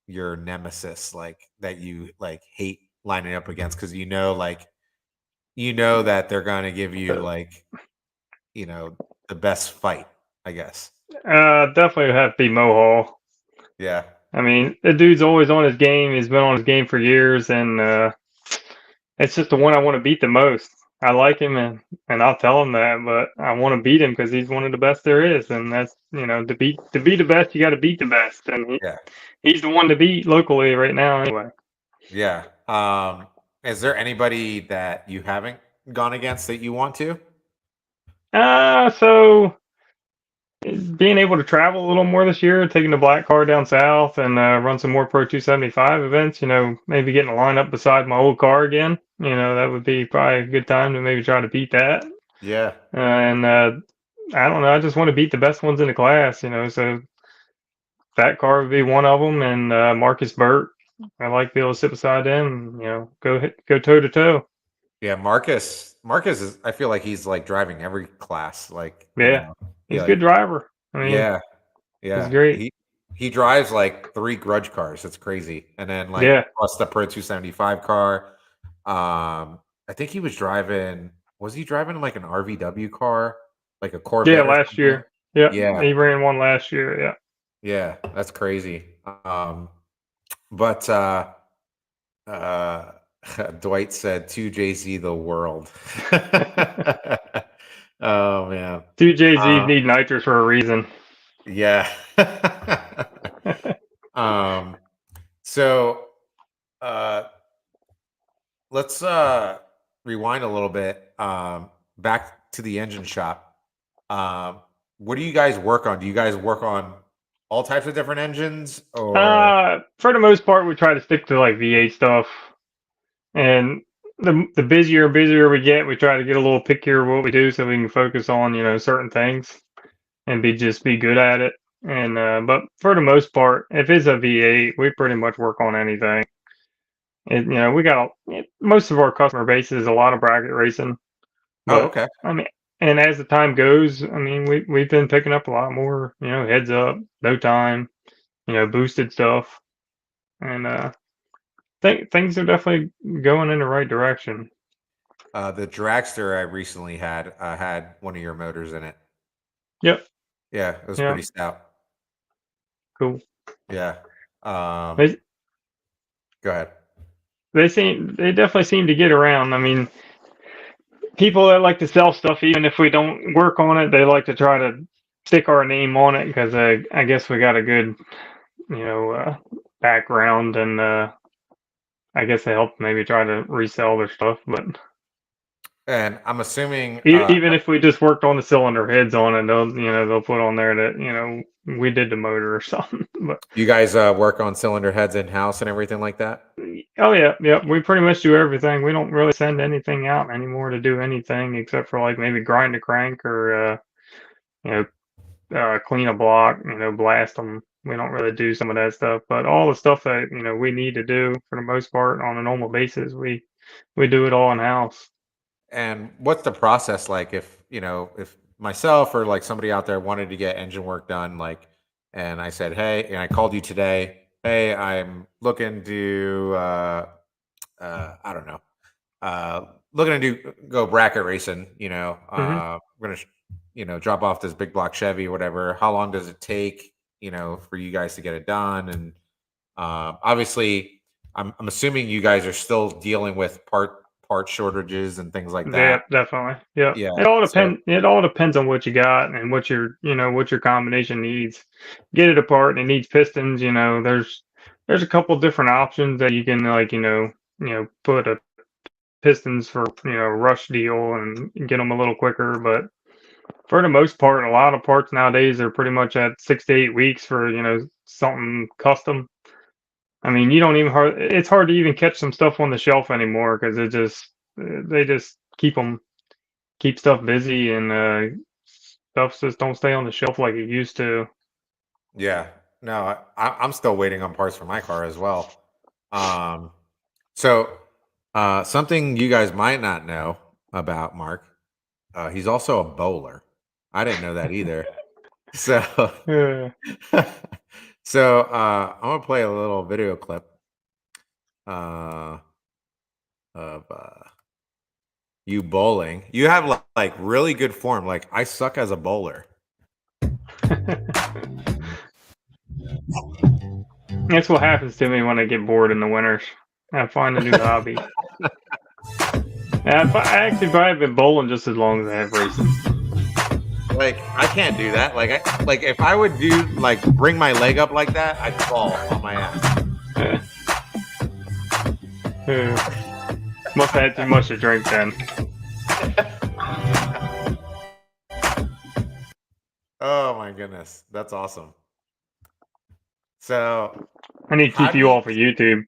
your nemesis, like that you like hate lining up against because you know that they're gonna give you like you know the best fight, I guess. Definitely would have to be Mohall. Yeah. I mean, the dude's always on his game. He's been on his game for years, and it's just the one I want to beat the most. I like him, and I'll tell him that, but I want to beat him because he's one of the best there is, and that's to be the best, you got to beat the best, and Yeah. he's the one to beat locally right now, anyway. Yeah. Is there anybody that you haven't gone against that you want to? So being able to travel a little more this year, taking the black car down south and run some more Pro 275 events, maybe getting a lineup beside my old car again, that would be probably a good time to maybe try to beat that. Yeah. And I don't know, I just want to beat the best ones in the class, so that car would be one of them, and Marcus Burt. I like to be able to sit beside him, and, go toe to toe. Yeah. Marcus is, I feel like he's like driving every class. Like, you Yeah, know, he he's a good like, driver. I mean, yeah. he's Yeah. great. He drives like 3 grudge cars. It's crazy. And then like Yeah, plus the Pro 275 car. I think he was he driving like an RVW car, like a yeah, Corvette or last something? year. Yeah, Yeah. he ran one last year. Yeah. Yeah. That's crazy. But uh Dwight said to Jay-Z the world. Oh man. Two Jay-Z's Uh need nitrous for a reason. yeah. um so uh let's rewind a little bit back to the engine shop. Um what do you guys work on? Do you guys work on all types of different engines or For the most part, we try to stick to like V8 stuff, and the busier and busier we get, we try to get a little pickier of what we do, so we can focus on certain things and be good at it. And but for the most part, if it's a V8, we pretty much work on anything. And we got most of our customer base is a lot of bracket racing, oh but okay. I mean, and as the time goes, I mean, we've been picking up a lot more, heads up, no time, boosted stuff, and things are definitely going in the right direction. The dragster I recently had one of your motors in it. Yep. Yeah, it was Yeah. pretty stout. Cool. Yeah. They Go ahead. they definitely seem to get around. I mean, people that like to sell stuff, even if we don't work on it, they like to try to stick our name on it because I guess we got a good, background, and I guess they help maybe try to resell their stuff. But And I'm assuming even if we just worked on the cylinder heads on it, they'll put on there that we did the motor or something. But you guys work on cylinder heads in house and everything like that. oh yeah, we pretty much do everything. We don't really send anything out anymore to do anything except for like maybe grind a crank or clean a block, blast them. We don't really do some of that stuff, but all the stuff that we need to do for the most part on a normal basis, we do it all in house. And what's the process like if myself or like somebody out there wanted to get engine work done, like, and I said, hey, and I called you today, hey, I'm looking to, I don't know, looking to go bracket racing, Hmm. we're going to, drop off this big block Chevy or whatever. How long does it take, for you guys to get it done? And obviously, I'm assuming you guys are still dealing with part shortages and things like Yeah, that. definitely. Yeah, Yeah. it all So depends. It all depends on what you got and what your combination needs. Get it apart, and it needs pistons. There's a couple different options that you can like put a pistons for rush deal and get them a little quicker, but for the most part, a lot of parts nowadays are pretty much at 6 to 8 weeks for something custom. I mean, you don't even it's hard to even catch some stuff on the shelf anymore because they just keep stuff busy, and stuff just don't stay on the shelf like it used to. yeah, no, I'm still waiting on parts for my car as well. Um, so something you guys might not know about Mark, he's also a bowler. I didn't know that either. So Uh, so I'm gonna play a little video clip uh, of you bowling. You have like really good form. Like I suck as a bowler. that's what happens to me when I get bored in the winters. I find a new hobby. I actually probably been bowling just as long as I have racing. Like I can't do that. Like if I would do like bring my leg up like that, I'd fall on my ass. Must have had too much to drink then. Oh my goodness, that's awesome. So I need to how keep do you you? off of YouTube.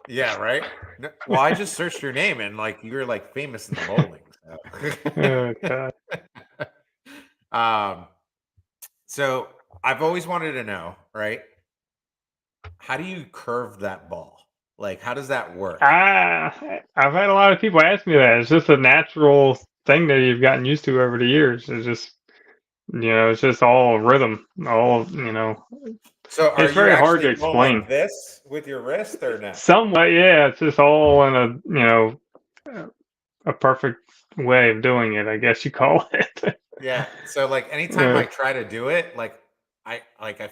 Yeah, right. Well, I just searched your name and like you're like famous in the bowling. Oh God. Um, so I've always wanted to know, right? How do you curve that ball? Like, how does that work? I've had a lot of people ask me that. It's just a natural thing that you've gotten used to over the years. It's just all rhythm. So, are It's you very hard to actually going like explain. this with your wrist or no? Somewhat, yeah. It's just all in a perfect way of doing it, I guess you call it. Yeah. So, like, anytime I try to do it, like, I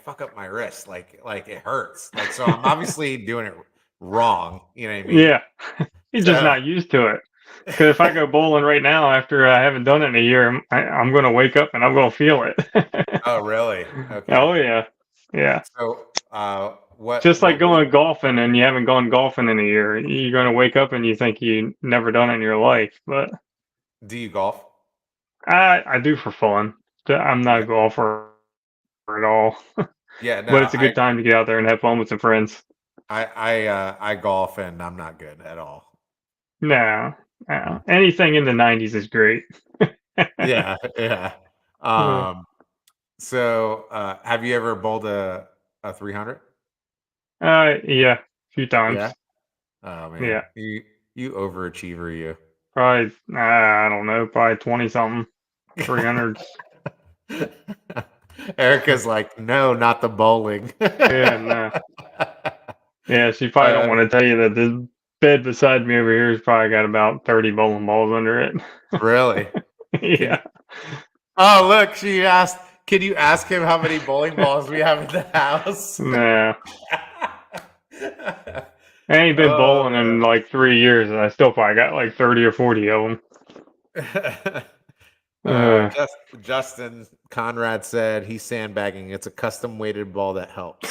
fuck up my wrist, like it hurts. Like, so I'm obviously doing it wrong. You know what I mean? Yeah, you're just So, not used to it. Because if I go bowling right now after I haven't done it in a year, I'm going to wake up and I'm going to feel it. oh, really? Okay. Oh yeah, yeah. So, Just like what weight? going golfing and you haven't gone golfing in a year, you're going to wake up and you think you never done it in your life. But Do you golf? I do for fun. I'm not Yeah. a golfer at all, Yeah. No, but it's a good time to get out there and have fun with some friends. I golf and I'm not good at all. No, no. Anything in the '90s is great. Yeah, yeah. Yeah. So have you ever bowled a 300? Yeah, a few Yeah. times. Oh man, Yeah, you overachiever, you. probably. I don't know, probably 20 something, 300s. Erica's like, no, not the bowling. Yeah, no. Yeah, she probably don't want to tell you that this bed beside me over here has probably got about 30 bowling balls under it. Really? Can you? Yeah. Oh, look, she asked. Can you ask him how many bowling balls we have in the house? Nah. I ain't been Oh bowling in man. like 3 years, and I still probably got like 30 or 40 of them. Justin Conrad said he's sandbagging. It's a custom weighted ball that helps.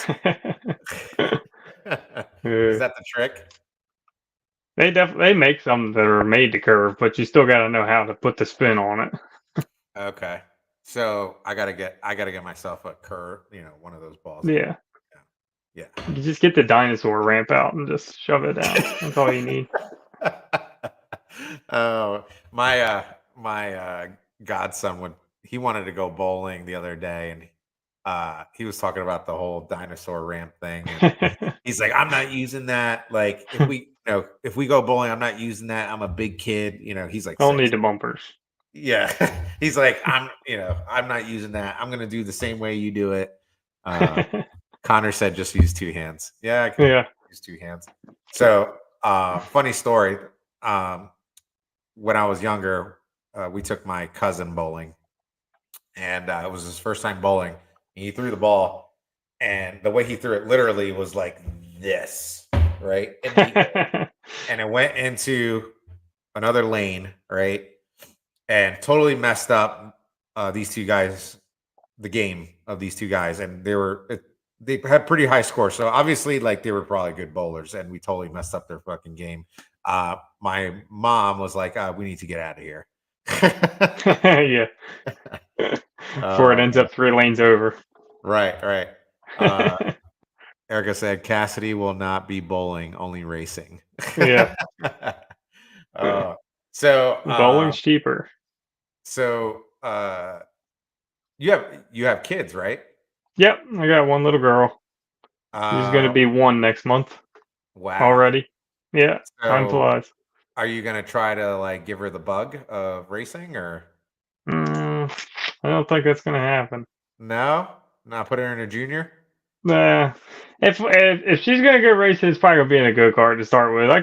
Is that the trick? They make some that are made to curve, but you still got to know how to put the spin on it. Okay. So I gotta get myself a curve, one of those balls. Yeah. Yeah. You just get the dinosaur ramp out and just shove it down. That's all you need. Oh, my godson he wanted to go bowling the other day, and he was talking about the whole dinosaur ramp thing, and he's like, I'm not using that. Like if we go bowling, I'm not using that. I'm a big kid. He's like Don't need 6. the bumpers. Yeah. He's like, I'm not using that. I'm gonna do the same way you do it. Connor said just use 2 hands. Yeah, I can use 2 hands. So funny story. When I was younger, we took my cousin bowling, and it was his first time bowling. He threw the ball, and the way he threw it literally was like this, right? And it went into another lane, right? And totally messed up these 2 guys, the game of these 2 guys, and they had pretty high scores. So obviously, like, they were probably good bowlers, and we totally messed up their fucking game. My mom was like, "We need to get out of here." Yeah. Before it ends up 3 lanes over. Right. Erica said Cassidy will not be bowling, only racing. Yeah. So Bowling's cheaper. So you have kids, right? Yep, I got one little girl. She's going to be 1 next month. Wow. Already. Yeah, time So flies. are you gonna try to like give her the bug of racing, or I don't think that's going to happen. no? Not put her in a junior? Nah. If she's gonna go racing, it's probably gonna be in a go kart to start with. I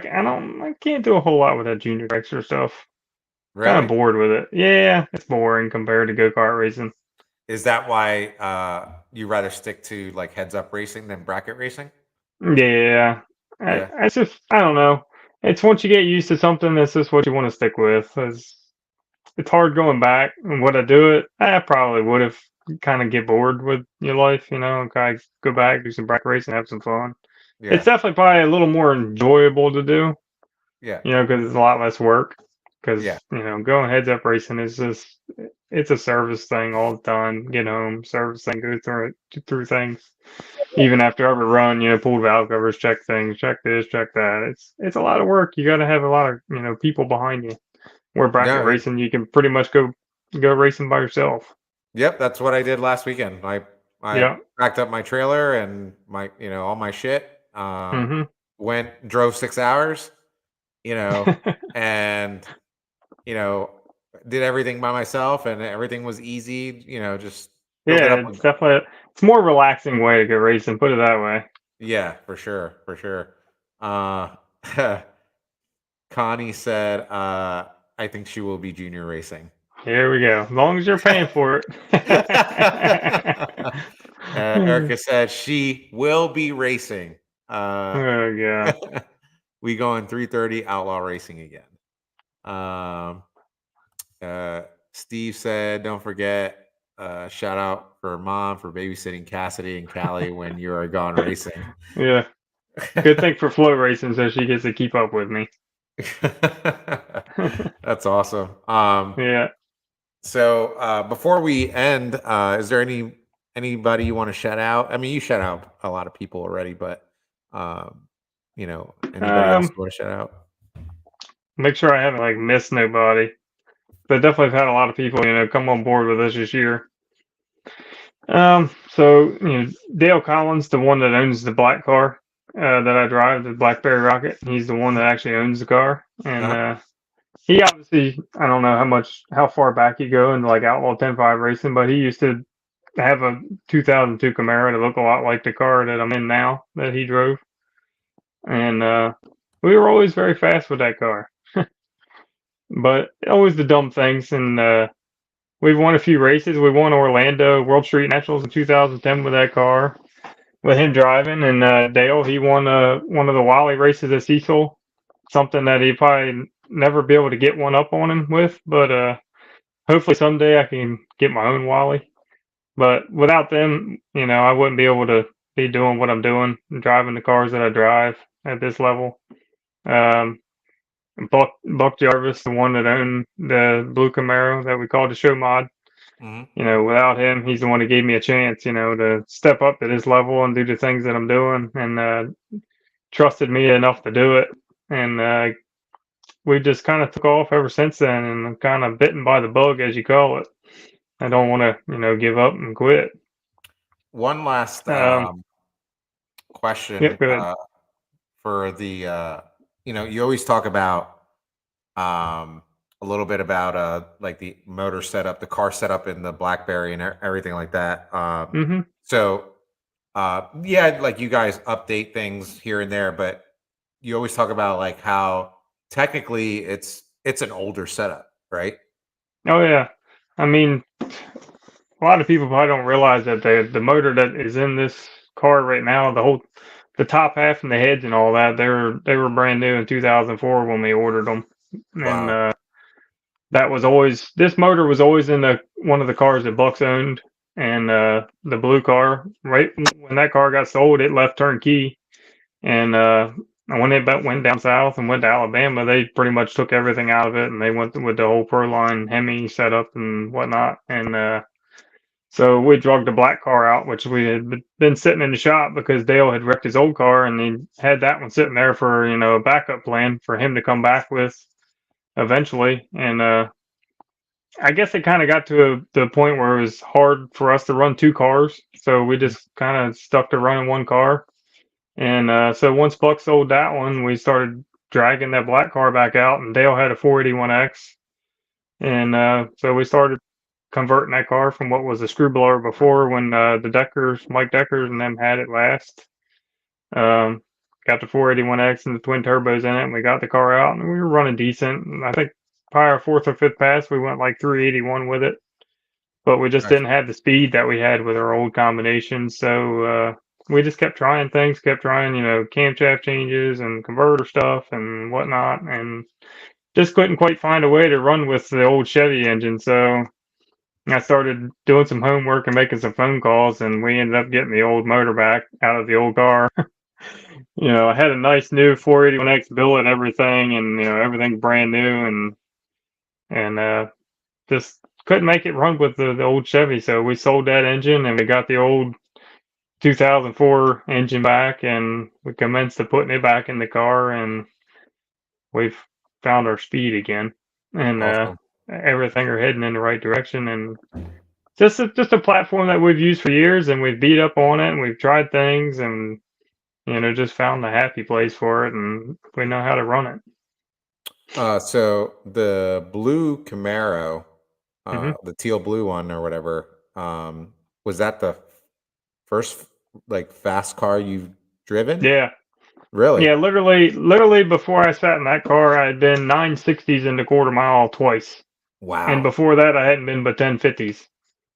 can't do a whole lot with that junior extra stuff. Kind Really? of bored with it. Yeah, it's boring compared to go kart racing. Is that why you rather stick to like heads up racing than bracket racing? Yeah, Yeah. I don't know. It's once you get used to something, that's just what you want to stick with. It's hard going back. And would I do it? I probably would have. Kind of get bored with your life, and kind of go back, do some bracket racing, have some fun. Yeah. It's definitely probably a little more enjoyable to do. Yeah. Because it's a lot less work. Because, Yeah. Going heads up racing is it's a service thing all the time. Get home, service thing, go through things. Even after every run, pull valve covers, check things, check this, check that. It's a lot of work. You got to have a lot of, people behind you. Where bracket No. racing, you can pretty much go racing by yourself. Yep, that's what I did last weekend. I Yeah. packed up my trailer and my all my shit. Drove 6 hours, and did everything by myself, and everything was easy. Just filled it up It's with, definitely it's a more relaxing way to go racing. Put it that way. yeah, for sure. Connie said, I think she will be junior racing. Here we go. As long as you're paying for it. Erica said she will be racing. Oh yeah. We go in 3:30 outlaw racing again. Steve said, don't forget, shout out for mom for babysitting Cassidy and Callie when you are gone racing. Yeah. Good thing for float racing, so she gets to keep up with me. That's awesome. Yeah. So before we end, is there anybody you want to shout out? I mean, you shout out a lot of people already, but anybody else you want to shout out? Make sure I haven't missed nobody. But definitely have had a lot of people, come on board with us this year. So Dale Collins, the one that owns the black car that I drive, the Blackberry Rocket, he's the one that actually owns the car, and he obviously, I don't know how far back you go in Outlaw 10-5 racing, but he used to have a 2002 Camaro that looked a lot like the car that I'm in now that he drove. and we were always very fast with that car. But always the dumb things, and we've won a few races. We won Orlando World Street Nationals in 2010 with that car, with him driving. And Dale, he won one of the Wally races at Cecil, something that he'd probably never be able to get one up on him with. But hopefully someday I can get my own Wally. But without them, I wouldn't be able to be doing what I'm doing, driving the cars that I drive at this level. Um, Buck Jarvis, the one that owned the blue Camaro that we called the show mod. Without him, he's the one that gave me a chance, to step up to this level and do the things that I'm doing, and trusted me enough to do it. And we just kind of took off ever since then, and I'm kind of bitten by the bug, as you call it. I don't want to, give up and quit. One last question Yeah, go ahead. for the you always talk about a little bit about like the motor setup, the car setup in the BlackBerry and everything like that. So yeah, like you guys update things here and there, but you always talk about like how technically it's an older setup, right? Oh yeah, I mean, a lot of people probably don't realize that the motor that is in this car right now, the top half and the heads and all that, they were brand new in 2004 when we ordered them, and Wow. this motor was always in one of the cars that Bucks owned, and the blue car. Right when that car got sold, it left turnkey, and when it went down south and went to Alabama, they pretty much took everything out of it, and they went with the whole Proline Hemi setup and whatnot, and so we drug the black car out, which we had been sitting in the shop because Dale had wrecked his old car, and he had that one sitting there for a backup plan for him to come back with eventually. And I guess it kind of got to the point where it was hard for us to run two cars, so we just kind of stuck to running one car. And so once Buck sold that one, we started dragging that black car back out, and Dale had a 481X, and so we started converting that car from what was a screw blower before, when Mike Deckers and them had it last. Got the 481X and the twin turbos in it, and we got the car out, and we were running decent. And I think probably our fourth or fifth pass, we went like 381 with it, but we just didn't have the speed that we had with our old combination. So we just kept trying things, camshaft changes and converter stuff and whatnot, and just couldn't quite find a way to run with the old Chevy engine. So I started doing some homework and making some phone calls, and we ended up getting the old motor back out of the old car. I had a nice new 481X billet and everything, and everything brand new, and just couldn't make it run with the old Chevy. So we sold that engine, and we got the old 2004 engine back, and we commenced to putting it back in the car, and we've found our speed again, and Awesome. everything are heading in the right direction. And just a platform that we've used for years, and we've beat up on it, and we've tried things, and just found the happy place for it, and we know how to run it. So the blue Camaro, Hmm. the teal blue one or whatever, was that the first like fast car you've driven? Yeah, Really? yeah. Literally before I sat in that car, I had been 960s in the quarter mile twice, and Wow. before that, I hadn't been but 1050s.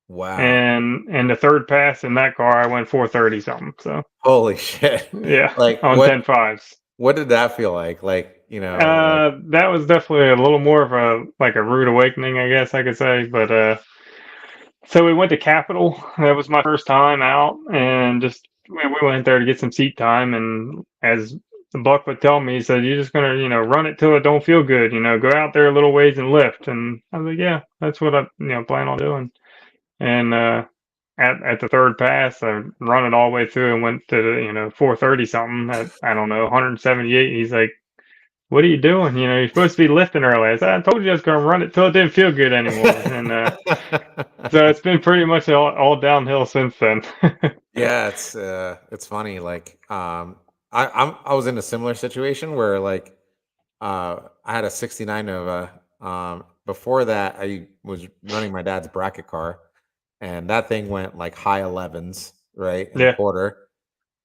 Wow. And the third pass in that car, I went 430 something. So Holy shit. yeah, Like on 10.5s. what did that feel like? Like, like That was definitely a little more of a rude awakening, I guess I could say. But so we went to Capitol. That was my first time out, and just we went there to get some seat time. And as the Buck would tell me, he said, "You're just gonna run it till it don't feel good. Go out there a little ways and lift." And I was like, "Yeah, that's what I plan on doing." And at the third pass, I run it all the way through and went to 430 something at, I don't know, 178. He's like, "What are you doing? You're supposed to be lifting early." I said, "I told you I was going to run it till it didn't feel good anymore." And so it's been pretty much all downhill since then. Yeah, it's funny. Like I was in a similar situation where like I had a 69 Nova. Before that I was running my dad's bracket car, and that thing went like high 11s, right, in the Yeah. quarter.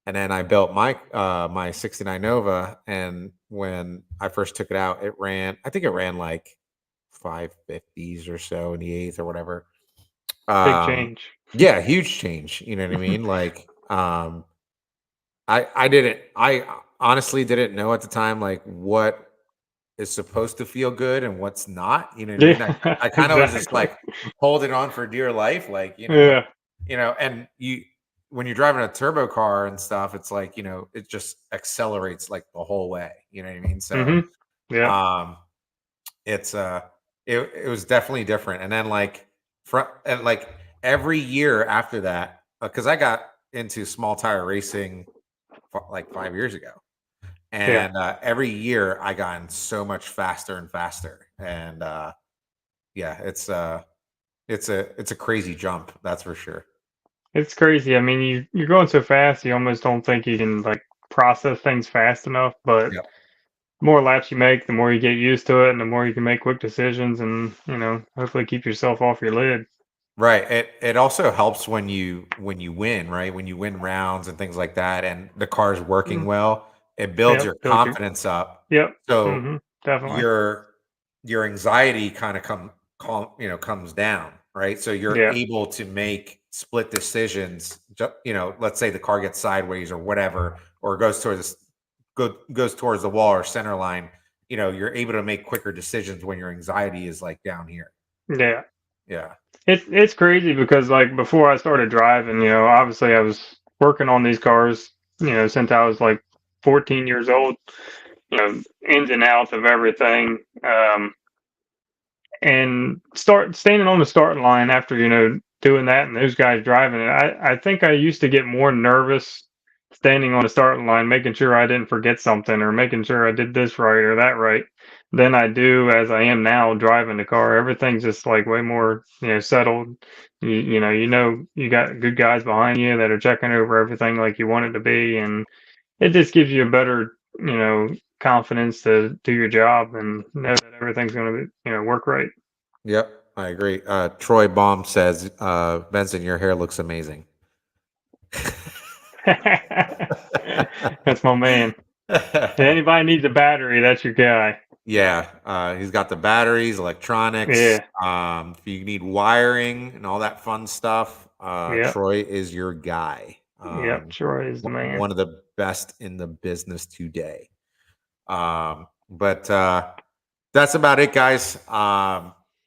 And then I built my 69 Nova, and when I first took it out, I think it ran like 550s or so in the eighth or whatever. Big change. Yeah, huge change. You know what I mean? Like, I honestly didn't know at the time like what is supposed to feel good and what's not. You know what I mean? I kind of was just Exactly. like holding on for dear life, like Yeah. and when you're driving a turbo car and stuff, it's like it just accelerates like the whole way. You know what I mean? So Yeah. um, it's it was definitely different. And then like every year after that, because I got into small tire racing like 5 years ago. Yeah. And every year I gotten so much faster and faster. And yeah, it's a crazy jump, that's for sure. It's crazy. I mean, you're going so fast, you almost don't think you can like process things fast enough. But Yep. the more laps you make, the more you get used to it, and the more you can make quick decisions, and hopefully keep yourself off your lid. Right. It also helps when you win, right? When you win rounds and things like that, and the car's working Mm. well, it builds Yep. your Build your. confidence up. Yep. So Definitely. your anxiety kind of comes down, right? So you're Yeah. able to make split decisions. Let's say the car gets sideways or whatever, or goes towards the wall or center line. You're able to make quicker decisions when your anxiety is like down here. Yeah. Yeah. It's crazy because like before I started driving, obviously I was working on these cars, since I was like 14 years old, ins and outs of everything. And start standing on the starting line after doing that and those guys driving it. I think I used to get more nervous standing on the starting line, making sure I didn't forget something or making sure I did this right or that right than I do as I am now driving the car. Everything's just like way more settled. You got good guys behind you that are checking over everything like you want it to be, and it just gives you a better confidence to do your job and know that everything's going to work right. Yep, I agree. Troy Baum says, Benson, your hair looks amazing. That's my man. If anybody needs a battery, that's your guy. Yeah, he's got the batteries, electronics. Yeah. If you need wiring and all that fun stuff, Yep. Troy is your guy. Yep. Troy is the man. One of the best in the business today. But that's about it, guys.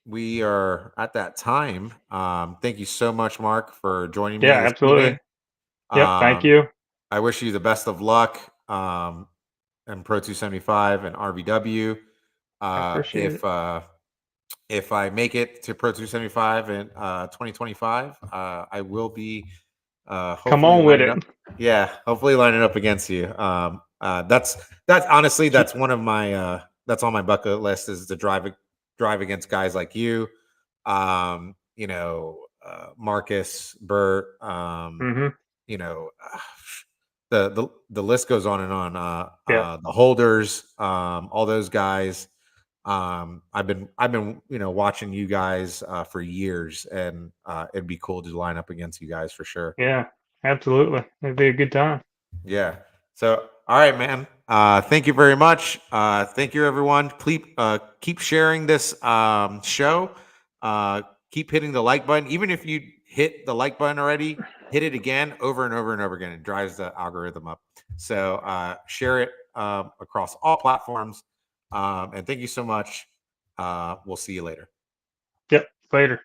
We are at that time. Thank you so much, Mark, for joining me Yeah, this absolutely. evening. Yep. Thank Um, you. I wish you the best of luck in Pro 275 and RVW. I appreciate it. If I make it to Pro 275 in 2025, I will be Come hopefully on with lining it. up. Yeah, hopefully lining up against you. That's honestly that's one of my that's on my bucket list is to drive against guys like you, Marcus, Bert, Mm-hmm. you know, the list goes on and on. Yeah. The holders, all those guys. I've been watching you guys for years, and it'd be cool to line up against you guys for sure. Yeah. Absolutely. It'd be a good time. Yeah. So, all right, man. Thank you very much. Thank you, everyone. Keep sharing this show. Keep hitting the like button. Even if you hit the like button already, hit it again over and over and over again. It drives the algorithm up. So share it across all platforms. And thank you so much. We'll see you later. Yep. Later.